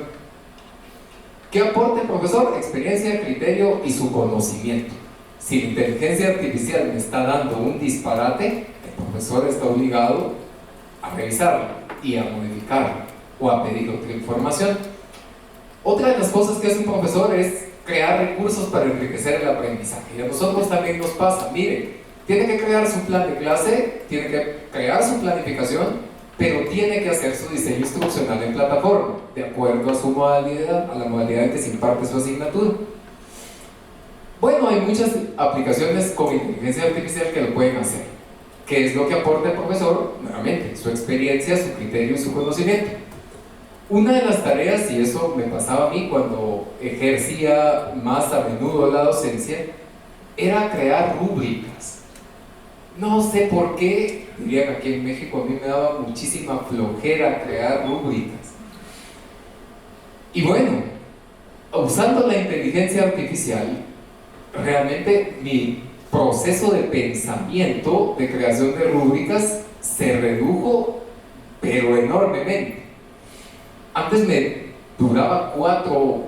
Speaker 2: ¿Qué aporta el profesor? Experiencia, criterio y su conocimiento. Si la inteligencia artificial me está dando un disparate, el profesor está obligado a revisarlo y a modificarlo o a pedir otra información. Otra de las cosas que hace un profesor es crear recursos para enriquecer el aprendizaje. Y a nosotros también nos pasa, miren, tiene que crear su plan de clase, tiene que crear su planificación, pero tiene que hacer su diseño instruccional en plataforma, de acuerdo a su modalidad, a la modalidad en que se imparte su asignatura. Bueno, hay muchas aplicaciones con inteligencia artificial que lo pueden hacer. ¿Qué es lo que aporta el profesor? Nuevamente, su experiencia, su criterio y su conocimiento. Una de las tareas, y eso me pasaba a mí cuando ejercía más a menudo la docencia, era crear rúbricas. No sé por qué, dirían aquí en México, a mí me daba muchísima flojera crear rúbricas. Y bueno, usando la inteligencia artificial, realmente mi proceso de pensamiento de creación de rúbricas se redujo, pero enormemente. Antes me duraba 4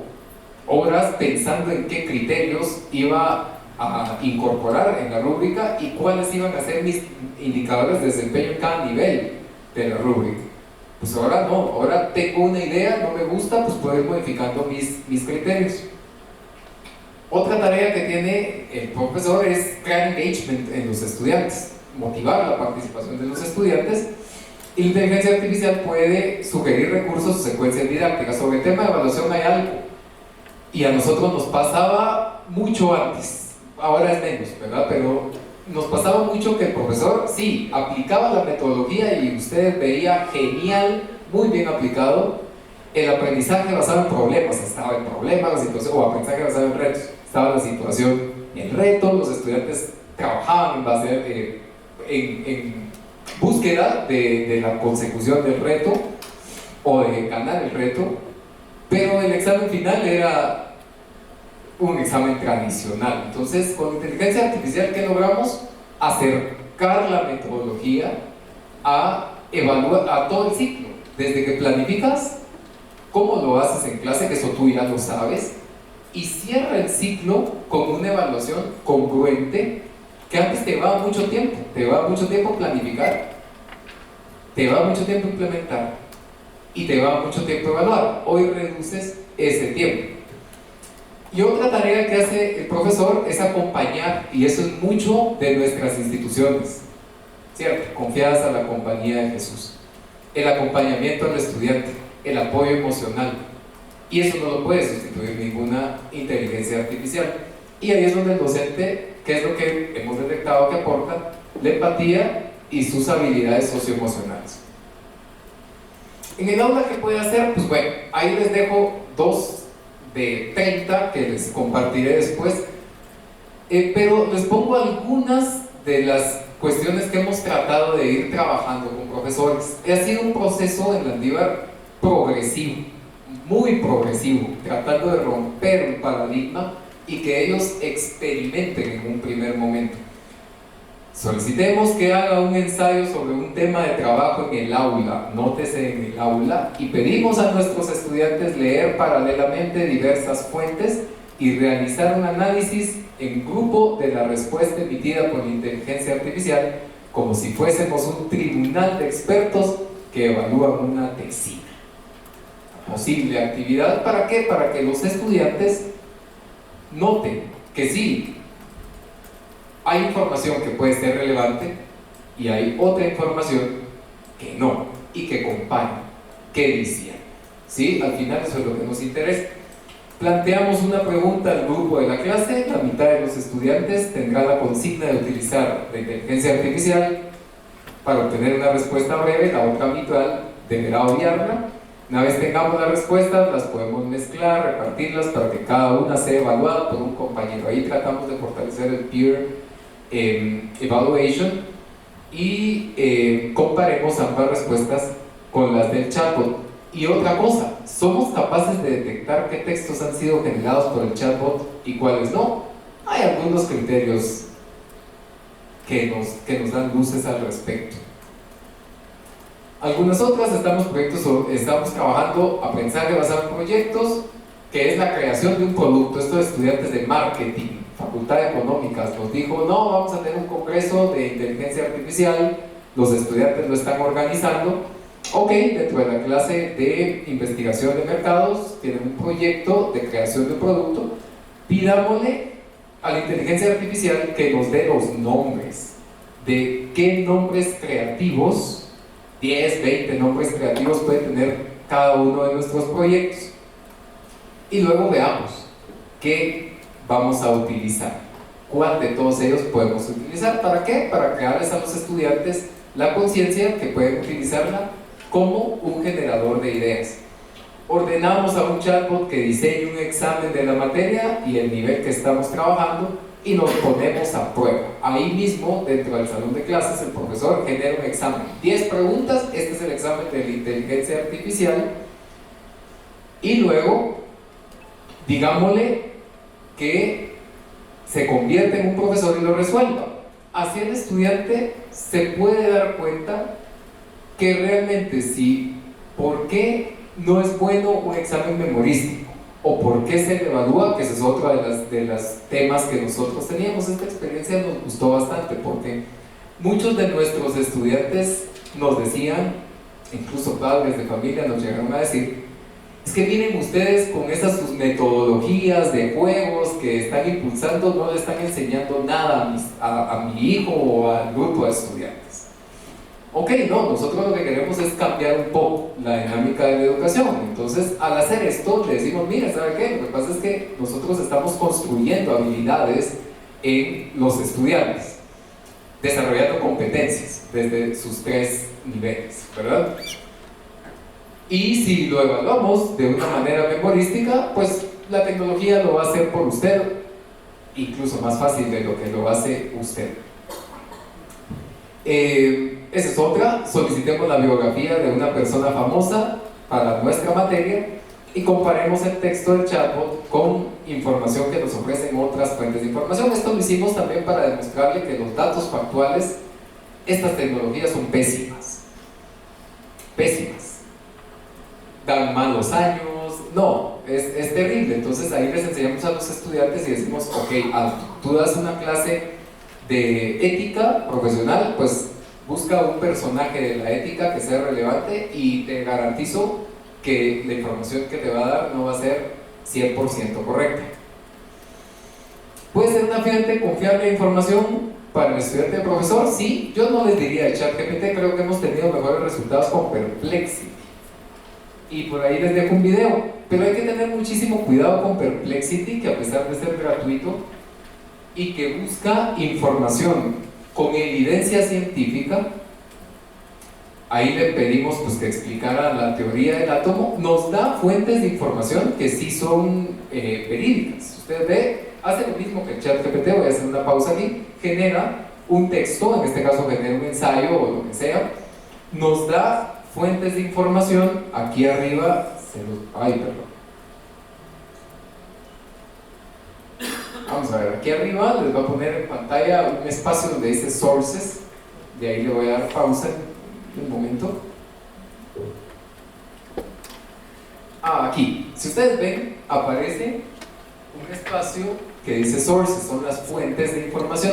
Speaker 2: horas pensando en qué criterios iba a incorporar en la rúbrica y cuáles iban a ser mis indicadores de desempeño en cada nivel de la rúbrica. Pues ahora no, ahora tengo una idea, no me gusta, pues puedo ir modificando mis criterios. Otra tarea que tiene el profesor es crear engagement en los estudiantes, motivar la participación de los estudiantes. Y la inteligencia artificial puede sugerir recursos o secuencias didácticas. Sobre el tema de evaluación hay algo, y a nosotros nos pasaba mucho antes. Ahora es menos, ¿verdad? Pero nos pasaba mucho que el profesor, sí, aplicaba la metodología y usted veía genial, muy bien aplicado, el aprendizaje basado en problemas. Estaba el problema, la situación, o aprendizaje basado en retos. Estaba la situación, el reto, los estudiantes trabajaban en base en búsqueda de la consecución del reto o de ganar el reto, pero el examen final era un examen tradicional. Entonces, con inteligencia artificial, ¿qué logramos? Acercar la metodología a evaluar a todo el ciclo, desde que planificas, cómo lo haces en clase, que eso tú ya lo sabes, y cierra el ciclo con una evaluación congruente, que antes te va mucho tiempo, planificar, te va mucho tiempo implementar y te va mucho tiempo evaluar. Hoy reduces ese tiempo. Y otra tarea que hace el profesor es acompañar, y eso es mucho de nuestras instituciones, ¿cierto? Confiadas a la compañía de Jesús. El acompañamiento al estudiante, el apoyo emocional, y eso no lo puede sustituir ninguna inteligencia artificial. Y ahí es donde el docente, ¿qué es lo que hemos detectado que aporta? La empatía y sus habilidades socioemocionales. En el aula, ¿qué puede hacer? Pues bueno, ahí les dejo 2 de 30 que les compartiré después, pero les pongo algunas de las cuestiones que hemos tratado de ir trabajando con profesores. Ha sido un proceso en Landívar progresivo, muy progresivo, tratando de romper un paradigma y que ellos experimenten en un primer momento. Solicitemos que haga un ensayo sobre un tema de trabajo en el aula, nótese en el aula, y pedimos a nuestros estudiantes leer paralelamente diversas fuentes y realizar un análisis en grupo de la respuesta emitida por inteligencia artificial, como si fuésemos un tribunal de expertos que evalúan una tesina. Posible actividad, ¿para qué? Para que los estudiantes noten que sí, hay información que puede ser relevante y hay otra información que no, y que comparen, que decían. ¿Sí? Al final eso es lo que nos interesa. Planteamos una pregunta al grupo de la clase, la mitad de los estudiantes tendrá la consigna de utilizar la inteligencia artificial para obtener una respuesta breve, la otra mitad deberá obviarla. Una vez tengamos las respuestas, las podemos mezclar, repartirlas para que cada una sea evaluada por un compañero. Ahí tratamos de fortalecer el peer evaluation y comparemos ambas respuestas con las del chatbot. Y otra cosa, ¿somos capaces de detectar qué textos han sido generados por el chatbot y cuáles no? Hay algunos criterios que nos dan luces al respecto. Algunas otras estamos trabajando aprendizaje basado en proyectos, que es la creación de un producto. Estos estudiantes de marketing, Facultad de Económicas, nos dijo, no, vamos a tener un congreso de inteligencia artificial, los estudiantes lo están organizando. Ok, dentro de la clase de investigación de mercados tienen un proyecto de creación de un producto. Pidámosle a la inteligencia artificial que nos dé los nombres de qué nombres creativos, 10, 20 nombres creativos puede tener cada uno de nuestros proyectos, y luego veamos qué vamos a utilizar, cuál de todos ellos podemos utilizar. ¿Para qué? Para crearles a los estudiantes la conciencia que pueden utilizarla como un generador de ideas. Ordenamos a un chatbot que diseñe un examen de la materia y el nivel que estamos trabajando, y nos ponemos a prueba. Ahí mismo, dentro del salón de clases, el profesor genera un examen. 10 preguntas, este es el examen de la inteligencia artificial, y luego, digámosle que se convierte en un profesor y lo resuelva. Así el estudiante se puede dar cuenta que realmente sí, ¿por qué no es bueno un examen memorístico? ¿O por qué se le evalúa? Que ese es otro de los temas que nosotros teníamos. Esta experiencia nos gustó bastante porque muchos de nuestros estudiantes nos decían, incluso padres de familia nos llegaron a decir, es que miren ustedes con esas sus metodologías de juegos que están impulsando, no le están enseñando nada a mi hijo o al grupo de estudiantes. Ok, no, nosotros lo que queremos es cambiar un poco la dinámica de la educación. Entonces, al hacer esto, le decimos, mira, ¿sabe qué? Lo que pasa es que nosotros estamos construyendo habilidades en los estudiantes, desarrollando competencias desde sus 3 niveles, ¿verdad? Y si lo evaluamos de una manera memorística, pues la tecnología lo va a hacer por usted, incluso más fácil de lo que lo hace usted. Esa es otra. Solicitemos la biografía de una persona famosa para nuestra materia y comparemos el texto del chatbot con información que nos ofrecen otras fuentes de información. Esto lo hicimos también para demostrarle que los datos factuales, estas tecnologías son pésimas, dan malos años, no, es terrible. Entonces ahí les enseñamos a los estudiantes y decimos, ok, tú das una clase de ética profesional, pues busca un personaje de la ética que sea relevante y te garantizo que la información que te va a dar no va a ser 100% correcta. ¿Puede ser una fuente confiable de información para el estudiante de profesor? Sí, yo no les diría de ChatGPT, creo que hemos tenido mejores resultados con Perplexity. Y por ahí les dejo un video, pero hay que tener muchísimo cuidado con Perplexity, que a pesar de ser gratuito y que busca información con evidencia científica, ahí le pedimos pues, que explicara la teoría del átomo, nos da fuentes de información que sí son verídicas. Si usted ve, hace lo mismo que el ChatGPT, voy a hacer una pausa aquí, genera un texto, en este caso genera un ensayo o lo que sea, nos da fuentes de información, aquí arriba, vamos a ver, aquí arriba les voy a poner en pantalla un espacio donde dice sources, de ahí le voy a dar pausa un momento. Aquí, si ustedes ven, aparece un espacio que dice sources, son las fuentes de información.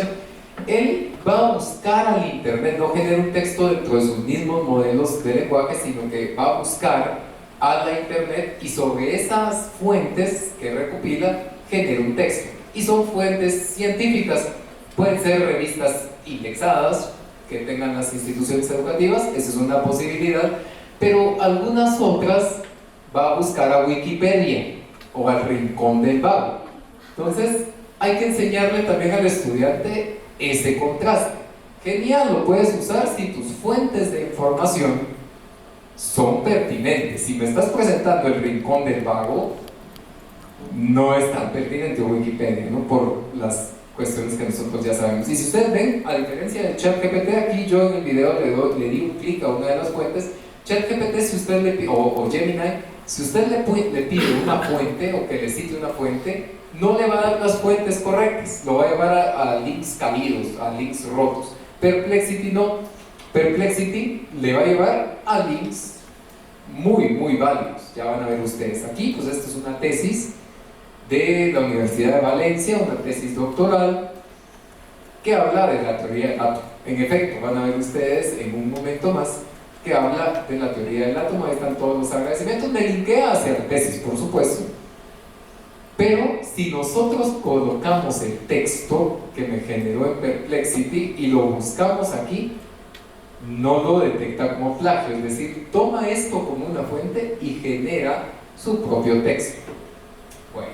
Speaker 2: Él va a buscar al internet, no genera un texto dentro de sus mismos modelos de lenguaje, sino que va a buscar a la internet y sobre esas fuentes que recopila genera un texto. Y son fuentes científicas, pueden ser revistas indexadas que tengan las instituciones educativas, esa es una posibilidad, pero algunas otras va a buscar a Wikipedia o al Rincón del Vago. Entonces hay que enseñarle también al estudiante ese contraste. Genial, lo puedes usar si tus fuentes de información son pertinentes. Si me estás presentando el Rincón del Vago, no es tan pertinente Wikipedia, ¿no? Por las cuestiones que nosotros ya sabemos. Y si ustedes ven, a diferencia del ChatGPT, aquí yo en el video le di un clic a una de las fuentes. ChatGPT, si usted le pide, o Gemini, si usted le pide una fuente o que le cite una fuente, no le va a dar las fuentes correctas, lo va a llevar a links caídos, a links rotos. Perplexity no, Perplexity le va a llevar a links muy válidos. Ya van a ver ustedes aquí, pues esta es una tesis de la Universidad de Valencia, una tesis doctoral que habla de la teoría del átomo. En efecto, van a ver ustedes en un momento más que habla de la teoría del átomo. Ahí están todos los agradecimientos, me linkea hacia la tesis, por supuesto. Pero si nosotros colocamos el texto que me generó en Perplexity y lo buscamos aquí, no lo detecta como plagio, es decir, toma esto como una fuente y genera su propio texto. Bueno,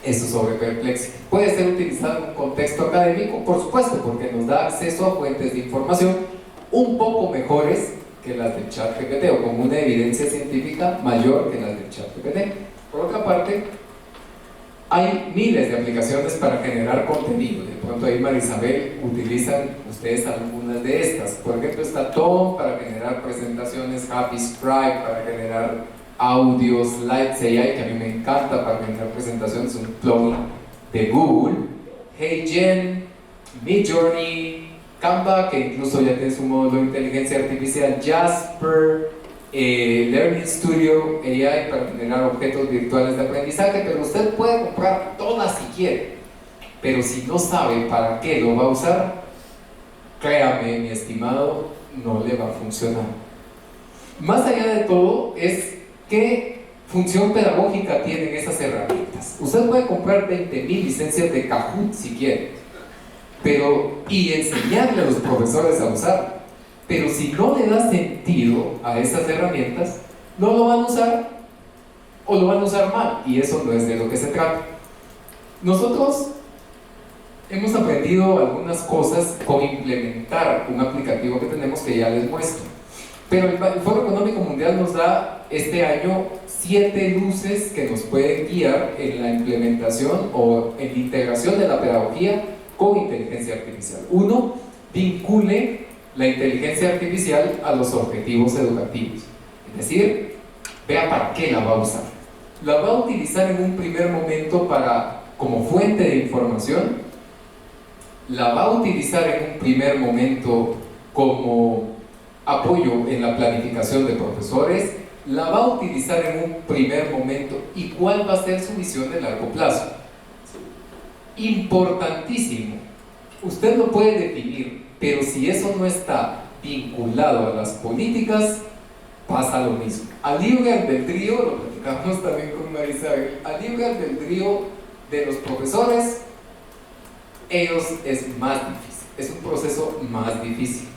Speaker 2: eso sobre Perplexity. Puede ser utilizado en un contexto académico, por supuesto, porque nos da acceso a fuentes de información un poco mejores que las del ChatGPT, o con una evidencia científica mayor que las del ChatGPT. Por otra parte, hay miles de aplicaciones para generar contenido. De pronto ahí, Marisabel, utilizan ustedes algunas de estas. Por ejemplo, está Tom para generar presentaciones, Happy Scribe para generar audios, Slides AI, que a mí me encanta para generar presentaciones, un plugin de Google, HeyGen, Midjourney, Canva, que incluso ya tiene su módulo de inteligencia artificial, Jasper, Learning Studio AI para generar objetos virtuales de aprendizaje. Pero usted puede comprar todas si quiere, pero si no sabe para qué lo va a usar, créame, mi estimado, no le va a funcionar. Más allá de todo es qué función pedagógica tienen esas herramientas. Usted puede comprar 20.000 licencias de Kahoot si quiere, y enseñarle a los profesores a usar. Pero si no le da sentido a esas herramientas, no lo van a usar o lo van a usar mal, y eso no es de lo que se trata. Nosotros hemos aprendido algunas cosas con implementar un aplicativo que tenemos que ya les muestro. Pero el Foro Económico Mundial nos da este año 7 luces que nos pueden guiar en la implementación o en la integración de la pedagogía con inteligencia artificial. Uno, vincule la inteligencia artificial a los objetivos educativos. Es decir, vea para qué la va a usar. La va a utilizar en un primer momento como fuente de información, la va a utilizar en un primer momento como apoyo en la planificación de profesores, la va a utilizar en un primer momento, y cuál va a ser su visión de largo plazo. Importantísimo, usted lo puede definir, pero si eso no está vinculado a las políticas, pasa lo mismo. Al libre albedrío, lo platicamos también con Marisabel, al libre albedrío de los profesores, ellos es más difícil, es un proceso más difícil.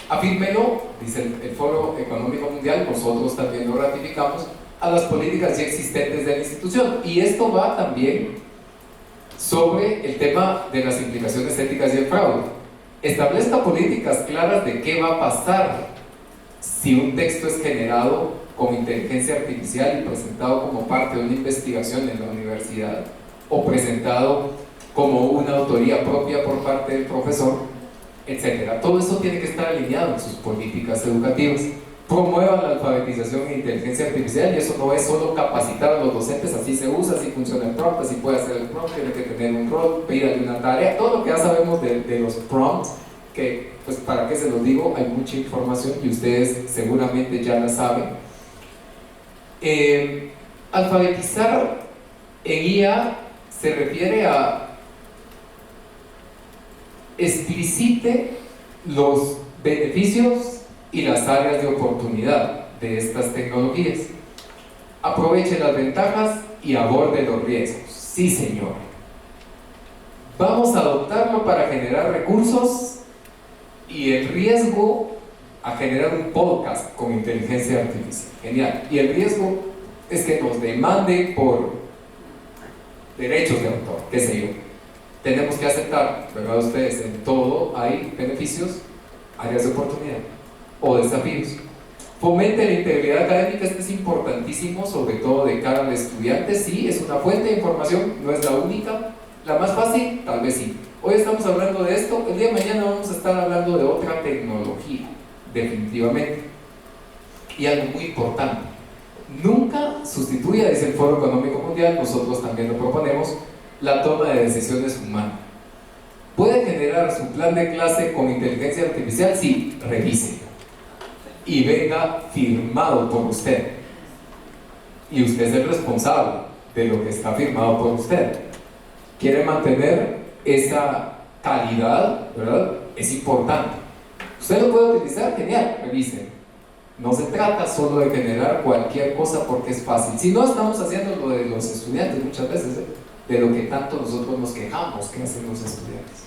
Speaker 2: Afírmelo, dice el Foro Económico Mundial, nosotros también lo ratificamos, a las políticas ya existentes de la institución. Y esto va también sobre el tema de las implicaciones éticas y el fraude. Establezca políticas claras de qué va a pasar si un texto es generado con inteligencia artificial y presentado como parte de una investigación en la universidad o presentado como una autoría propia por parte del profesor, etc. Todo eso tiene que estar alineado en sus políticas educativas. Promueva la alfabetización en inteligencia artificial, y eso no es solo capacitar a los docentes, así se usa, así funciona el prompt, así puede hacer el prompt, tiene que tener un rol, pedirle una tarea, todo lo que ya sabemos de los prompts, que pues para qué se los digo, hay mucha información y ustedes seguramente ya la saben. Alfabetizar en IA se refiere a explicite los beneficios y las áreas de oportunidad de estas tecnologías. Aproveche las ventajas y aborde los riesgos. Sí, señor. Vamos a adoptarlo para generar recursos y el riesgo a generar un podcast con inteligencia artificial. Genial. Y el riesgo es que nos demande por derechos de autor, qué sé yo. Tenemos que aceptar, ¿verdad? Ustedes, en todo hay beneficios, áreas de oportunidad o desafíos. Fomente la integridad académica, esto es importantísimo, sobre todo de cara al estudiante. Sí, es una fuente de información, no es la única, la más fácil, tal vez sí. Hoy estamos hablando de esto, el día de mañana vamos a estar hablando de otra tecnología, definitivamente. Y algo muy importante, nunca sustituya, dice el Foro Económico Mundial, nosotros también lo proponemos, la toma de decisiones humana. ¿Puede generar su plan de clase con inteligencia artificial? Sí, revise y venga firmado por usted, y usted es el responsable de lo que está firmado por usted. ¿Quiere mantener esa calidad? ¿Verdad? Es importante. ¿Usted lo puede utilizar? Genial, revise. No se trata solo de generar cualquier cosa porque es fácil. Si no, estamos haciendo lo de los estudiantes muchas veces, de lo que tanto nosotros nos quejamos que hacen los estudiantes.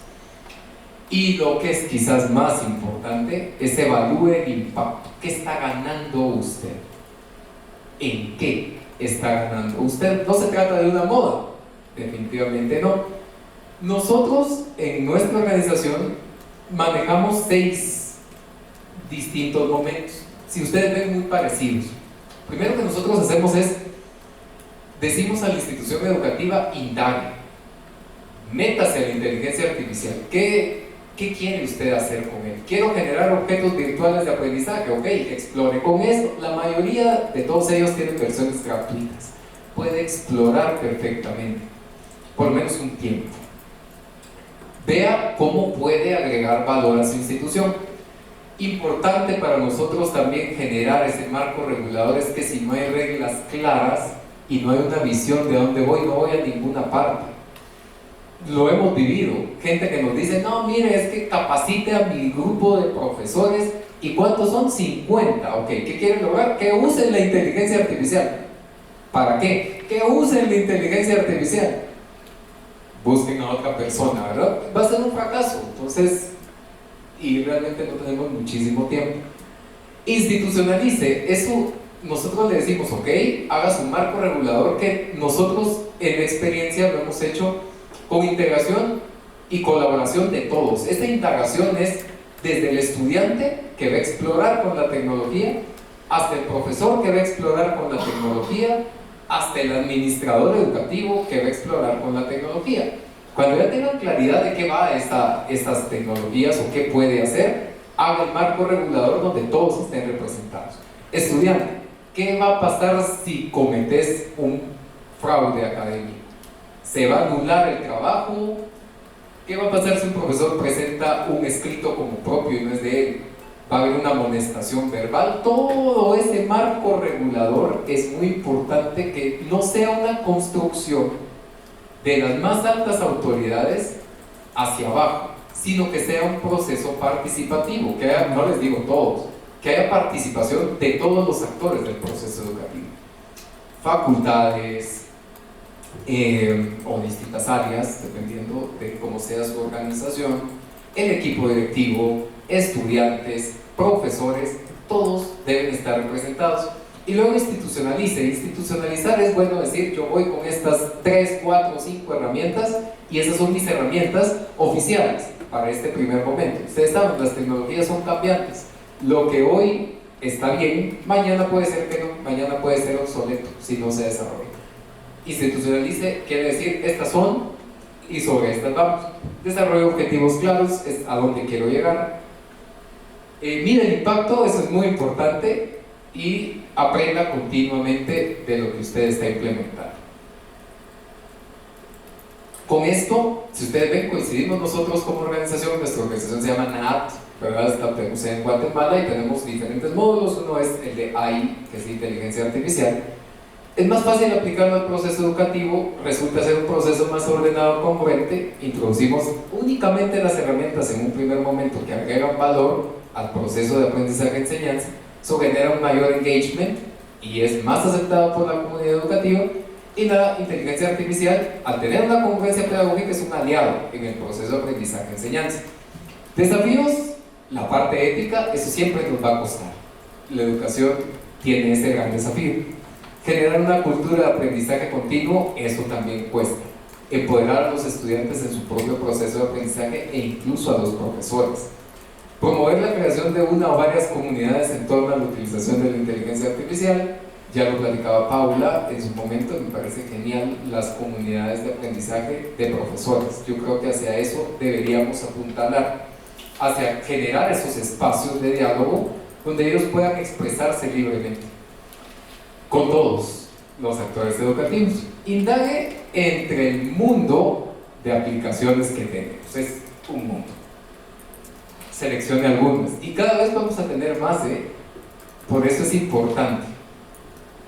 Speaker 2: Y lo que es quizás más importante es evalúe el impacto. ¿Qué está ganando usted? ¿En qué está ganando usted? No se trata de una moda, definitivamente no. Nosotros en nuestra organización manejamos 6 distintos momentos. Si ustedes ven, muy parecidos. Primero que nosotros hacemos es, decimos a la institución educativa, indague, métase a la inteligencia artificial. ¿Qué quiere usted hacer con él? Quiero generar objetos virtuales de aprendizaje. Ok, explore con eso. La mayoría de todos ellos tienen versiones gratuitas. Puede explorar perfectamente, por lo menos un tiempo. Vea cómo puede agregar valor a su institución. Importante para nosotros también generar ese marco regulador es que si no hay reglas claras y no hay una visión de dónde voy, no voy a ninguna parte. Lo hemos vivido, gente que nos dice, no, mire, es que capacite a mi grupo de profesores. ¿Y cuántos son? 50. Ok, ¿qué quieren lograr? Que usen la inteligencia artificial. ¿Para qué? Que usen la inteligencia artificial. Busquen a otra persona, ¿verdad? Va a ser un fracaso. Entonces, y realmente no tenemos muchísimo tiempo. Institucionalice, eso nosotros le decimos, ok, haga su marco regulador, que nosotros en la experiencia lo hemos hecho con integración y colaboración de todos. Esta integración es desde el estudiante que va a explorar con la tecnología, hasta el profesor que va a explorar con la tecnología, hasta el administrador educativo que va a explorar con la tecnología. Cuando ya tengan claridad de qué va estas tecnologías o qué puede hacer, haga el marco regulador donde todos estén representados. Estudiante, ¿qué va a pasar si cometes un fraude académico? ¿Se va a anular el trabajo? ¿Qué va a pasar si un profesor presenta un escrito como propio y no es de él? ¿Va a haber una amonestación verbal? Todo ese marco regulador es muy importante, que no sea una construcción de las más altas autoridades hacia abajo, sino que sea un proceso participativo, que haya, no les digo todos, que haya participación de todos los actores del proceso educativo. Facultades, o distintas áreas, dependiendo de cómo sea su organización, el equipo directivo, estudiantes, profesores, todos deben estar representados. Y luego institucionalice. Institucionalizar es bueno decir, yo voy con estas 3, 4, 5 herramientas y esas son mis herramientas oficiales para este primer momento. Ustedes saben, las tecnologías son cambiantes. Lo que hoy está bien, mañana puede ser que no, mañana puede ser obsoleto si no se desarrolla. Institucionalice quiere decir, estas son y sobre estas vamos. Desarrollo objetivos claros, es a donde quiero llegar. Mide el impacto, eso es muy importante, y aprenda continuamente de lo que usted está implementando. Con esto, si ustedes ven, coincidimos nosotros como organización. Nuestra organización se llama NAT, ¿verdad? Tenemos en Guatemala y tenemos diferentes módulos. Uno es el de AI, que es inteligencia artificial. Es más fácil aplicarlo al proceso educativo, resulta ser un proceso más ordenado, congruente. Introducimos únicamente las herramientas en un primer momento que agregan valor al proceso de aprendizaje-enseñanza. Eso genera un mayor engagement y es más aceptado por la comunidad educativa. Y la inteligencia artificial, al tener una congruencia pedagógica, es un aliado en el proceso de aprendizaje-enseñanza. Desafíos, la parte ética, eso siempre nos va a costar. La educación tiene ese gran desafío. Generar una cultura de aprendizaje continuo, eso también cuesta. Empoderar a los estudiantes en su propio proceso de aprendizaje e incluso a los profesores. Promover la creación de una o varias comunidades en torno a la utilización de la inteligencia artificial. Ya lo platicaba Paula en su momento, me parece genial las comunidades de aprendizaje de profesores. Yo creo que hacia eso deberíamos apuntalar, hacia generar esos espacios de diálogo donde ellos puedan expresarse libremente con todos los actores educativos. Indague entre el mundo de aplicaciones que tenemos, es un mundo. Seleccione algunas y cada vez vamos a tener más, por eso es importante.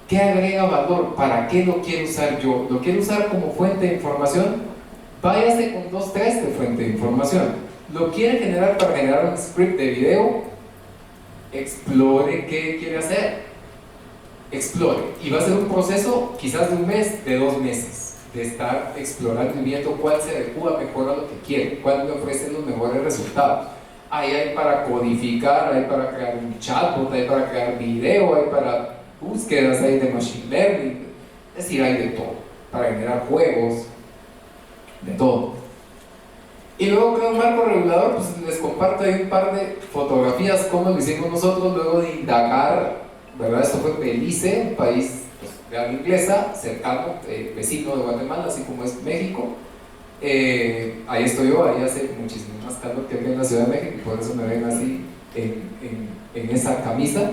Speaker 2: ¿Qué agrega valor? ¿Para qué lo quiero usar yo? ¿Lo quiero usar como fuente de información? Váyase con 2, 3 de fuente de información. ¿Lo quiere generar para generar un script de video? Explore qué quiere hacer. Explore. Y va a ser un proceso quizás de 1 mes, de 2 meses, de estar explorando y viendo cuál se adecua mejor a lo que quiere, cuál me ofrece los mejores resultados. Ahí hay para codificar, hay para crear un chatbot, hay para crear video, hay para búsquedas, hay de machine learning, es decir, hay de todo, para generar juegos, de todo. Y luego creo un marco regulador, pues les comparto ahí un par de fotografías, como lo hicimos nosotros luego de indagar, ¿verdad? Esto fue Belice, un país pues, de habla inglesa, cercano, vecino de Guatemala, así como es México. Ahí estoy yo, ahí hace muchísimo más calor que aquí en la Ciudad de México, y por eso me ven así en esa camisa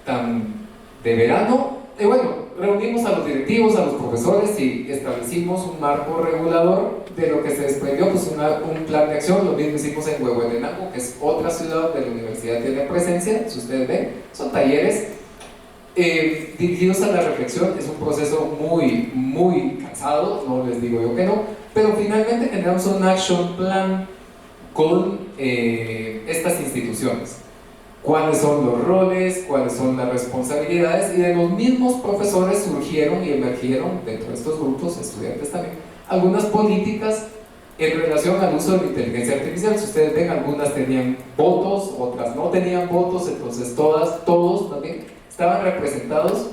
Speaker 2: tan de verano. Y bueno, reunimos a los directivos, a los profesores y establecimos un marco regulador de lo que se desprendió, pues un plan de acción. Lo mismo hicimos en Huehuetenango, que es otra ciudad donde la universidad tiene presencia. Si ustedes ven, son talleres dirigidos a la reflexión. Es un proceso muy, muy cansado, no les digo yo que no, pero finalmente generamos un action plan con estas instituciones. Cuáles son los roles, cuáles son las responsabilidades, y de los mismos profesores surgieron y emergieron dentro de estos grupos, estudiantes también, algunas políticas en relación al uso de la inteligencia artificial. Si ustedes ven, algunas tenían votos, otras no tenían votos, entonces todos también estaban representados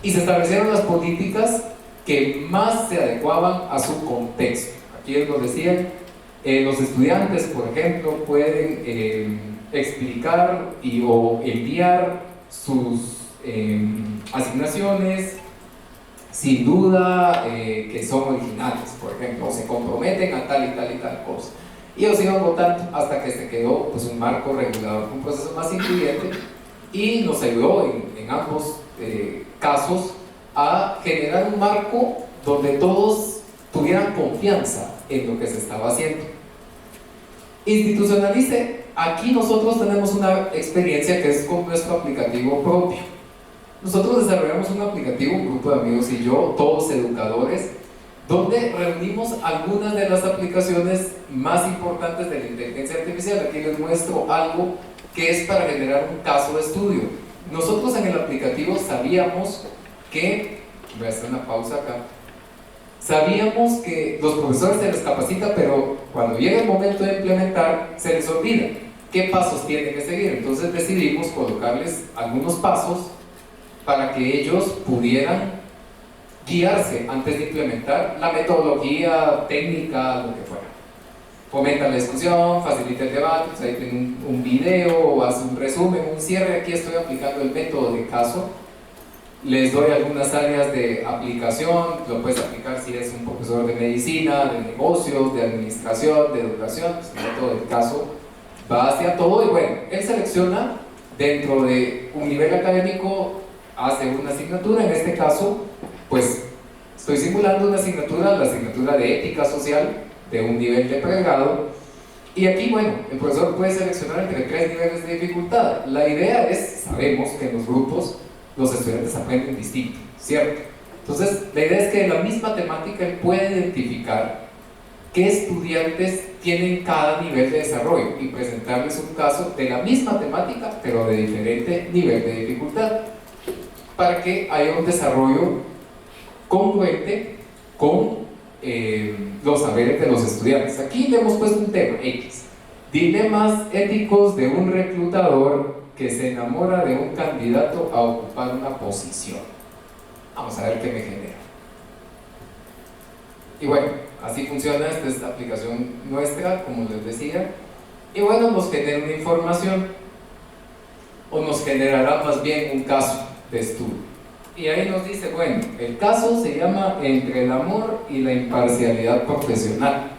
Speaker 2: y se establecieron las políticas que más se adecuaban a su contexto. Aquí nos decían, los estudiantes, por ejemplo, pueden explicar o enviar sus asignaciones sin duda que son originales, por ejemplo, o se comprometen a tal y tal y tal cosa. Y ellos iban votando hasta que se quedó pues, un marco regulador, un proceso más incluyente, y nos ayudó en ambos casos a generar un marco donde todos tuvieran confianza en lo que se estaba haciendo. Institucionalice. Aquí nosotros tenemos una experiencia que es con nuestro aplicativo propio. Nosotros desarrollamos un aplicativo, un grupo de amigos y yo, todos educadores, donde reunimos algunas de las aplicaciones más importantes de la inteligencia artificial. Aquí les muestro algo que es para generar un caso de estudio. Nosotros en el aplicativo sabíamos que, voy a hacer una pausa acá, sabíamos que los profesores se les capacita, pero cuando llega el momento de implementar, se les olvida qué pasos tienen que seguir. Entonces decidimos colocarles algunos pasos para que ellos pudieran guiarse antes de implementar la metodología, técnica, lo que fuera. Fomenta la discusión, facilita el debate, pues ahí tienen un video, hace un resumen, un cierre. Aquí estoy aplicando el método de caso. Les doy algunas áreas de aplicación, lo puedes aplicar si eres un profesor de medicina, de negocios, de administración, de educación. Pues el método del caso va hacia todo y bueno, él selecciona dentro de un nivel académico, hace una asignatura, en este caso, pues estoy simulando una asignatura, la asignatura de ética social, de un nivel de pregrado, y aquí, bueno, el profesor puede seleccionar entre 3 niveles de dificultad. La idea es, sabemos que en los grupos los estudiantes aprenden distinto, ¿cierto? Entonces, la idea es que en la misma temática él puede identificar qué estudiantes tienen cada nivel de desarrollo y presentarles un caso de la misma temática, pero de diferente nivel de dificultad, para que haya un desarrollo congruente con los saberes de los estudiantes. Aquí le hemos puesto un tema X: dilemas éticos de un reclutador que se enamora de un candidato a ocupar una posición. Vamos a ver qué me genera. Y bueno, así funciona. Esta es la aplicación nuestra, como les decía, y bueno, nos genera una información, o nos generará más bien un caso de estudio. Y ahí nos dice, bueno, el caso se llama Entre el amor y la imparcialidad profesional.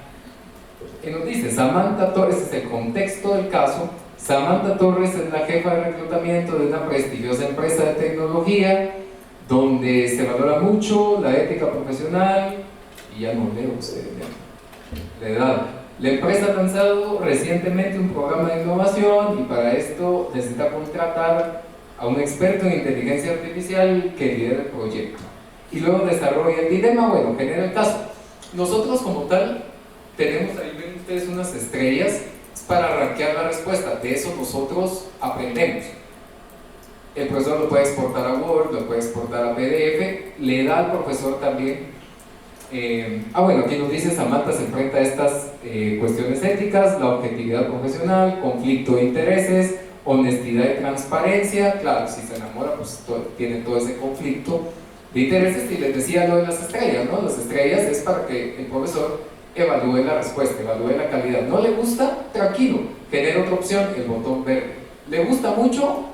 Speaker 2: Y nos dice, Samantha Torres, es el contexto del caso. Samantha Torres es la jefa de reclutamiento de una prestigiosa empresa de tecnología donde se valora mucho la ética profesional, y ya no leo ustedes, la edad. La empresa ha lanzado recientemente un programa de innovación y para esto necesita contratar a un experto en inteligencia artificial que lidere el proyecto. Y luego desarrolla el dilema, bueno, genera el caso. Nosotros como tal tenemos ahí, ven ustedes, unas estrellas para rankear la respuesta. De eso nosotros aprendemos. El profesor lo puede exportar a Word, lo puede exportar a PDF, le da al profesor también. Bueno, aquí nos dice, Samantha se enfrenta a estas cuestiones éticas: la objetividad profesional, conflicto de intereses, honestidad y transparencia. Claro, si se enamora, pues tiene todo ese conflicto de intereses. Y les decía lo de las estrellas, ¿no? Las estrellas es para que el profesor evalúe la respuesta, evalúe la calidad. ¿No le gusta? Tranquilo, genera otra opción, el botón verde. ¿Le gusta mucho?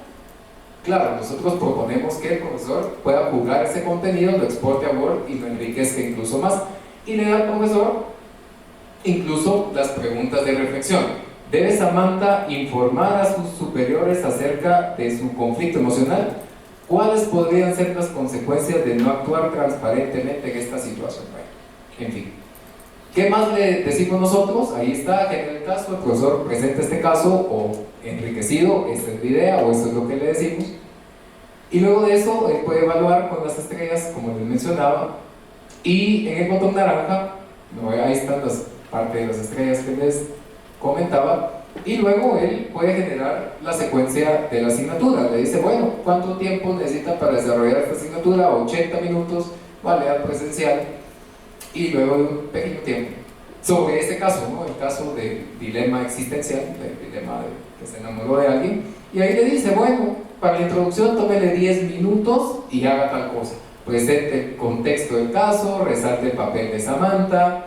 Speaker 2: Claro, nosotros proponemos que el profesor pueda jugar ese contenido, lo exporte a Word y lo enriquezca incluso más. Y le da al profesor incluso las preguntas de reflexión. ¿Debe Samantha informar a sus superiores acerca de su conflicto emocional? ¿Cuáles podrían ser las consecuencias de no actuar transparentemente en esta situación? Bueno, en fin. ¿Qué más le decimos nosotros? Ahí está, genera el caso, el profesor presenta este caso, o enriquecido, esta es la idea, o esto es lo que le decimos. Y luego de eso, él puede evaluar con las estrellas, como les mencionaba, y en el botón naranja, ahí están las partes de las estrellas que les comentaba, y luego él puede generar la secuencia de la asignatura. Le dice, bueno, ¿cuánto tiempo necesita para desarrollar esta asignatura? 80 minutos, vale, al presencial, y luego de un pequeño tiempo sobre este caso, ¿no? El caso del dilema existencial, del dilema de que se enamoró de alguien, y ahí le dice, bueno, para la introducción tómele 10 minutos y haga tal cosa, presente el contexto del caso, resalte el papel de Samantha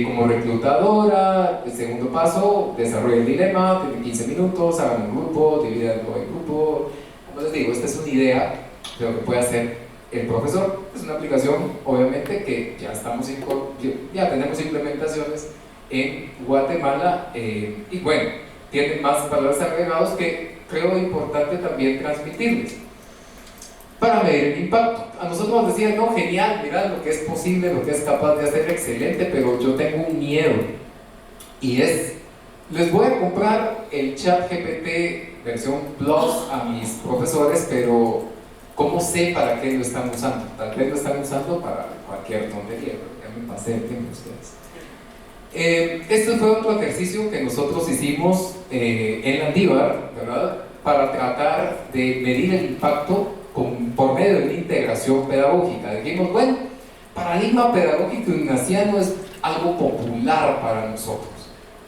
Speaker 2: como reclutadora. El segundo paso, desarrolla el dilema, tiene 15 minutos, hagan un grupo, divídanlo en grupo. Como les digo, esta es una idea de lo que puede hacer el profesor. Es una aplicación, obviamente, que ya tenemos implementaciones en Guatemala, y bueno, tienen más valores agregados que creo importante también transmitirles para medir el impacto. A nosotros nos decían, no, genial, mirad lo que es posible, lo que es capaz de hacer, excelente, pero yo tengo un miedo, y es, les voy a comprar el ChatGPT versión Plus a mis profesores, pero ¿cómo sé para qué lo están usando? Tal vez lo están usando para cualquier tontería, pero ya me pasé el tiempo ustedes. Este fue otro ejercicio que nosotros hicimos en Landívar, ¿verdad? Para tratar de medir el impacto por medio de una integración pedagógica. Dijimos, bueno, Paradigma pedagógico ignaciano es algo popular para nosotros.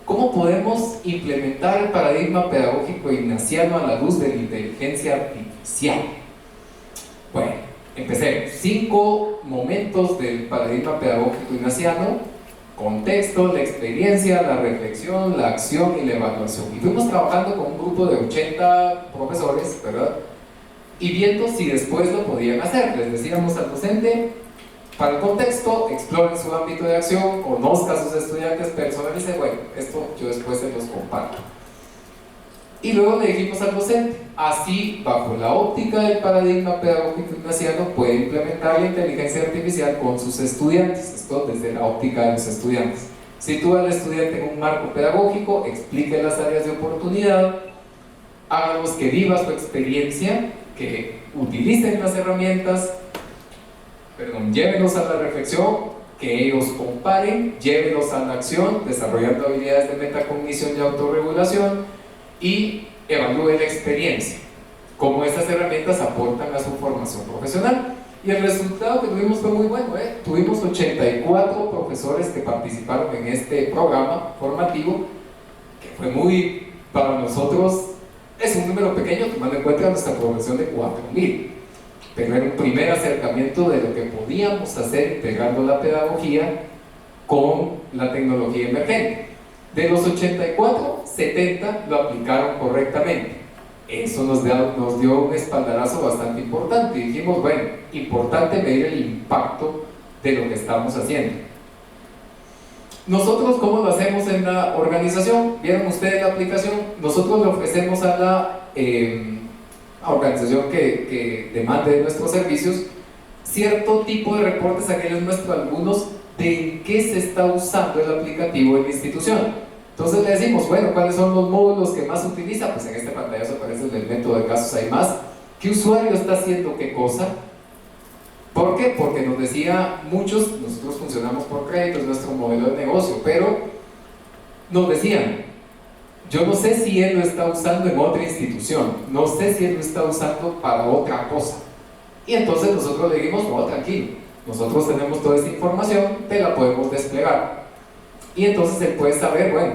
Speaker 2: ¿Cómo podemos implementar el paradigma pedagógico ignaciano a la luz de la inteligencia artificial? Bueno, empecemos. 5 momentos del paradigma pedagógico ignaciano: contexto, la experiencia, la reflexión, la acción y la evaluación. Y fuimos trabajando con un grupo de 80 profesores, ¿verdad? Y viendo si después lo podían hacer. Les decíamos al docente: para el contexto, exploren su ámbito de acción, conozca a sus estudiantes, personalice. Bueno, esto yo después se los comparto. Y luego le dijimos al docente: así, bajo la óptica del paradigma pedagógico ignaciano, puede implementar la inteligencia artificial con sus estudiantes. Esto desde la óptica de los estudiantes. Sitúa al estudiante en un marco pedagógico, explique las áreas de oportunidad, hágalos que viva su experiencia, que utilicen las herramientas, llévenlos a la reflexión, que ellos comparen, llévenlos a la acción, desarrollando habilidades de metacognición y autorregulación, y evalúe la experiencia, cómo estas herramientas aportan a su formación profesional. Y el resultado que tuvimos fue muy bueno, Tuvimos 84 profesores que participaron en este programa formativo, que fue muy, para nosotros, es un número pequeño tomando en cuenta nuestra población de 4.000, pero era un primer acercamiento de lo que podíamos hacer integrando la pedagogía con la tecnología emergente. De los 84, 70 lo aplicaron correctamente. Eso nos dio un espaldarazo bastante importante. Y dijimos, bueno, importante medir el impacto de lo que estamos haciendo. Nosotros, ¿cómo lo hacemos en la organización? ¿Vieron ustedes la aplicación? Nosotros le ofrecemos a la organización que demande nuestros servicios cierto tipo de reportes, a que les muestro algunos de en qué se está usando el aplicativo en la institución. Entonces le decimos, bueno, ¿cuáles son los módulos que más utiliza? Pues en este pantallazo aparece el método de casos hay más. ¿Qué usuario está haciendo qué cosa? ¿Por qué? Porque nos decía nosotros funcionamos por créditos, nuestro modelo de negocio, pero nos decían, yo no sé si él lo está usando en otra institución, no sé si él lo está usando para otra cosa. Y entonces nosotros le dijimos, no, tranquilo, nosotros tenemos toda esta información, te la podemos desplegar. Y entonces él puede saber, bueno,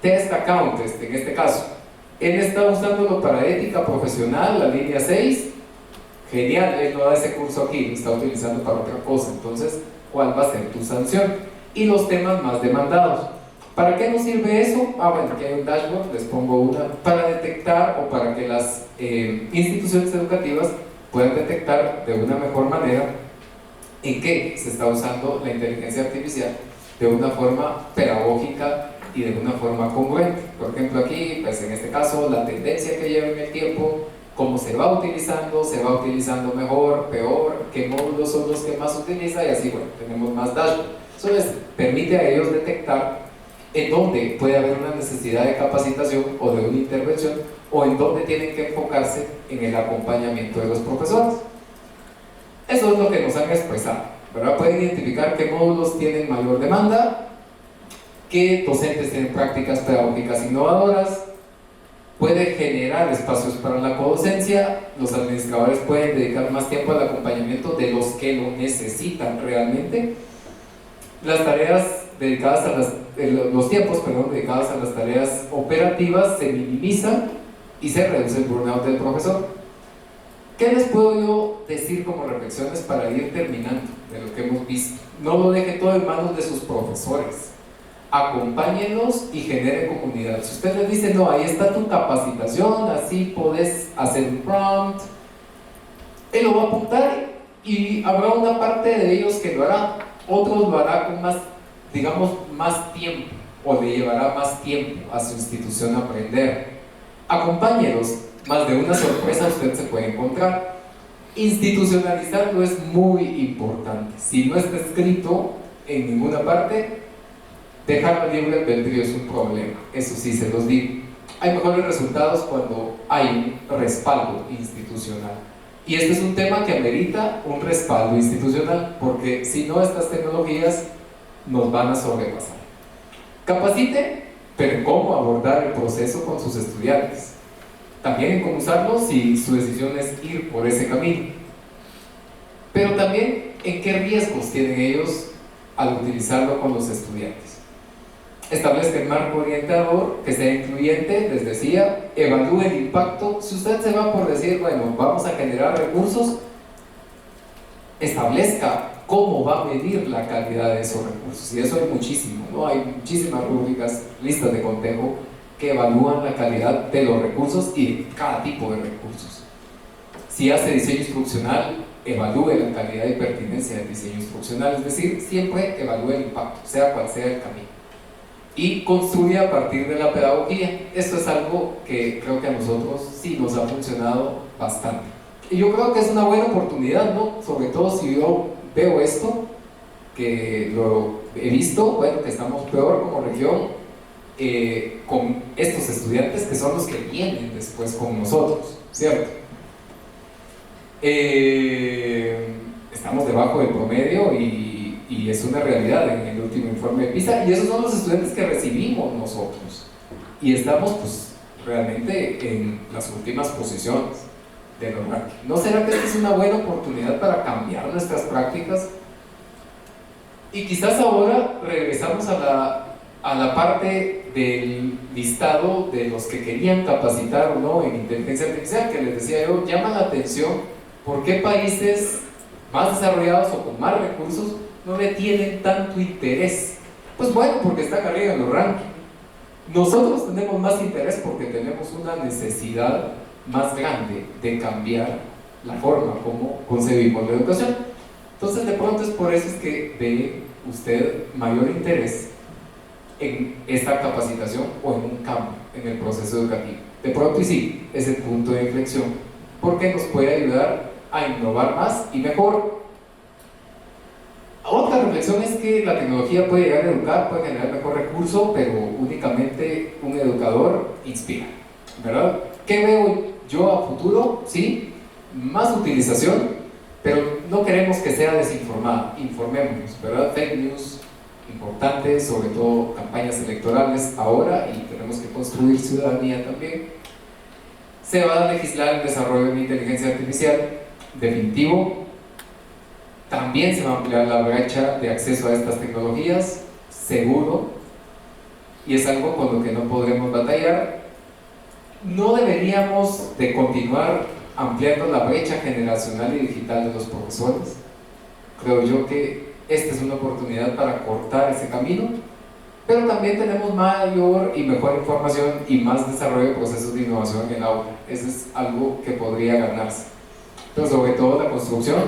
Speaker 2: test account, en este caso, él está usándolo para ética profesional, la línea 6, genial, él no da ese curso aquí, lo está utilizando para otra cosa. Entonces, ¿cuál va a ser tu sanción? Y los temas más demandados. ¿Para qué nos sirve eso? Bueno, aquí hay un dashboard, les pongo una, para detectar o para que las instituciones educativas puedan detectar de una mejor manera en qué se está usando la inteligencia artificial de una forma pedagógica y de una forma congruente. Por ejemplo, aquí, pues en este caso, la tendencia que lleva en el tiempo, cómo se va utilizando mejor, peor, qué módulos son los que más utiliza, y así, bueno, tenemos más dashboard. Eso les permite a ellos detectar en dónde puede haber una necesidad de capacitación o de una intervención, o en dónde tienen que enfocarse en el acompañamiento de los profesores. Eso es lo que nos han expresado, ¿verdad? Pueden identificar qué módulos tienen mayor demanda, qué docentes tienen prácticas pedagógicas innovadoras, puede generar espacios para la codocencia, los administradores pueden dedicar más tiempo al acompañamiento de los que lo necesitan realmente, las tareas dedicadas los tiempos dedicados a las tareas operativas se minimizan y se reduce el burnout del profesor. ¿Qué les puedo yo decir como reflexiones para ir terminando de lo que hemos visto? No lo deje todo en manos de sus profesores. Acompáñenlos y genere comunidad. Si usted les dice, no, ahí está tu capacitación, así podés hacer un prompt, él lo va a apuntar y habrá una parte de ellos que lo hará, otros lo hará con más, digamos, más tiempo, o le llevará más tiempo a su institución aprender. Acompáñenlos. Más de una sorpresa usted se puede encontrar. Institucionalizarlo es muy importante. Si no está escrito en ninguna parte, dejarlo libre albedrío es un problema. Eso sí se los digo. Hay mejores resultados cuando hay un respaldo institucional. Y este es un tema que amerita un respaldo institucional, porque si no, estas tecnologías nos van a sobrepasar. Capacite, pero en cómo abordar el proceso con sus estudiantes. También en cómo usarlo si su decisión es ir por ese camino. Pero también ¿en qué riesgos tienen ellos al utilizarlo con los estudiantes? Establezca el marco orientador que sea incluyente, les decía, evalúe el impacto. Si usted se va por decir, bueno, vamos a generar recursos, establezca cómo va a medir la calidad de esos recursos, y eso hay muchísimo, ¿no? Hay muchísimas rúbricas, listas de cotejo que evalúan la calidad de los recursos y de cada tipo de recursos. Si hace diseño instruccional, evalúe la calidad y pertinencia del diseño instruccional, es decir, siempre evalúe el impacto, sea cual sea el camino, y construye a partir de la pedagogía. Esto es algo que creo que a nosotros sí nos ha funcionado bastante, y yo creo que es una buena oportunidad, ¿no? Sobre todo si yo veo esto, que lo he visto, bueno, que estamos peor como región con estos estudiantes que son los que vienen después con nosotros, ¿cierto? Estamos debajo del promedio y es una realidad en el último informe de PISA, y esos son los estudiantes que recibimos nosotros, y estamos pues realmente en las últimas posiciones de los rankings. ¿No será que esta es una buena oportunidad para cambiar nuestras prácticas? Y quizás ahora regresamos a la parte del listado de los que querían capacitar o no en inteligencia artificial, que les decía yo, llama la atención por qué países más desarrollados o con más recursos no le tienen tanto interés. Pues bueno, porque están arriba en los rankings. Nosotros tenemos más interés porque tenemos una necesidad más grande de cambiar la forma como concebimos la educación. Entonces de pronto es por eso es que ve usted mayor interés en esta capacitación o en un cambio en el proceso educativo. De pronto y sí, es el punto de inflexión, porque nos puede ayudar a innovar más y mejor. Otra reflexión es que la tecnología puede llegar a educar, puede generar mejor recurso, pero únicamente un educador inspira, ¿verdad? ¿Qué veo yo a futuro? Sí, más utilización, pero no queremos que sea desinformada. Informémonos, ¿verdad? Fake news importantes, sobre todo campañas electorales ahora, y tenemos que construir ciudadanía también. Se va a legislar el desarrollo de inteligencia artificial, definitivo. También se va a ampliar la brecha de acceso a estas tecnologías, seguro, y es algo con lo que no podremos batallar. No deberíamos de continuar ampliando la brecha generacional y digital de los profesores. Creo yo que esta es una oportunidad para cortar ese camino, pero también tenemos mayor y mejor información y más desarrollo de procesos de innovación en el aula. Eso es algo que podría ganarse, pero sobre todo la construcción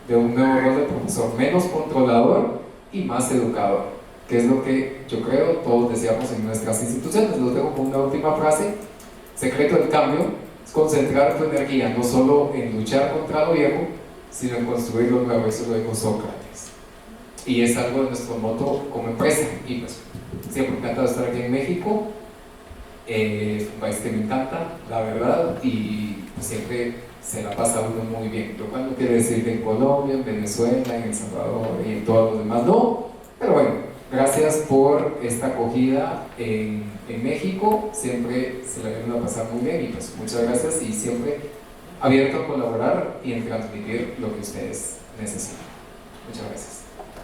Speaker 2: de un nuevo rol de profesor, menos controlador y más educador, que es lo que yo creo todos deseamos en nuestras instituciones. Lo dejo con una última frase: secreto del cambio es concentrar tu energía no solo en luchar contra lo viejo, sino en construir lo nuevo. Eso lo dijo Sócrates, y es algo de nuestro moto como empresa. Y pues siempre encantado de estar aquí en México, un país que me encanta, la verdad, y pues siempre se la pasa uno muy bien, lo cual no quiere decir que en Colombia, en Venezuela, en El Salvador y en todos los demás no, pero bueno, gracias por esta acogida en México, siempre se la vienen a pasar muy bien, y pues muchas gracias, y siempre abierto a colaborar y en transmitir lo que ustedes necesitan. Muchas gracias.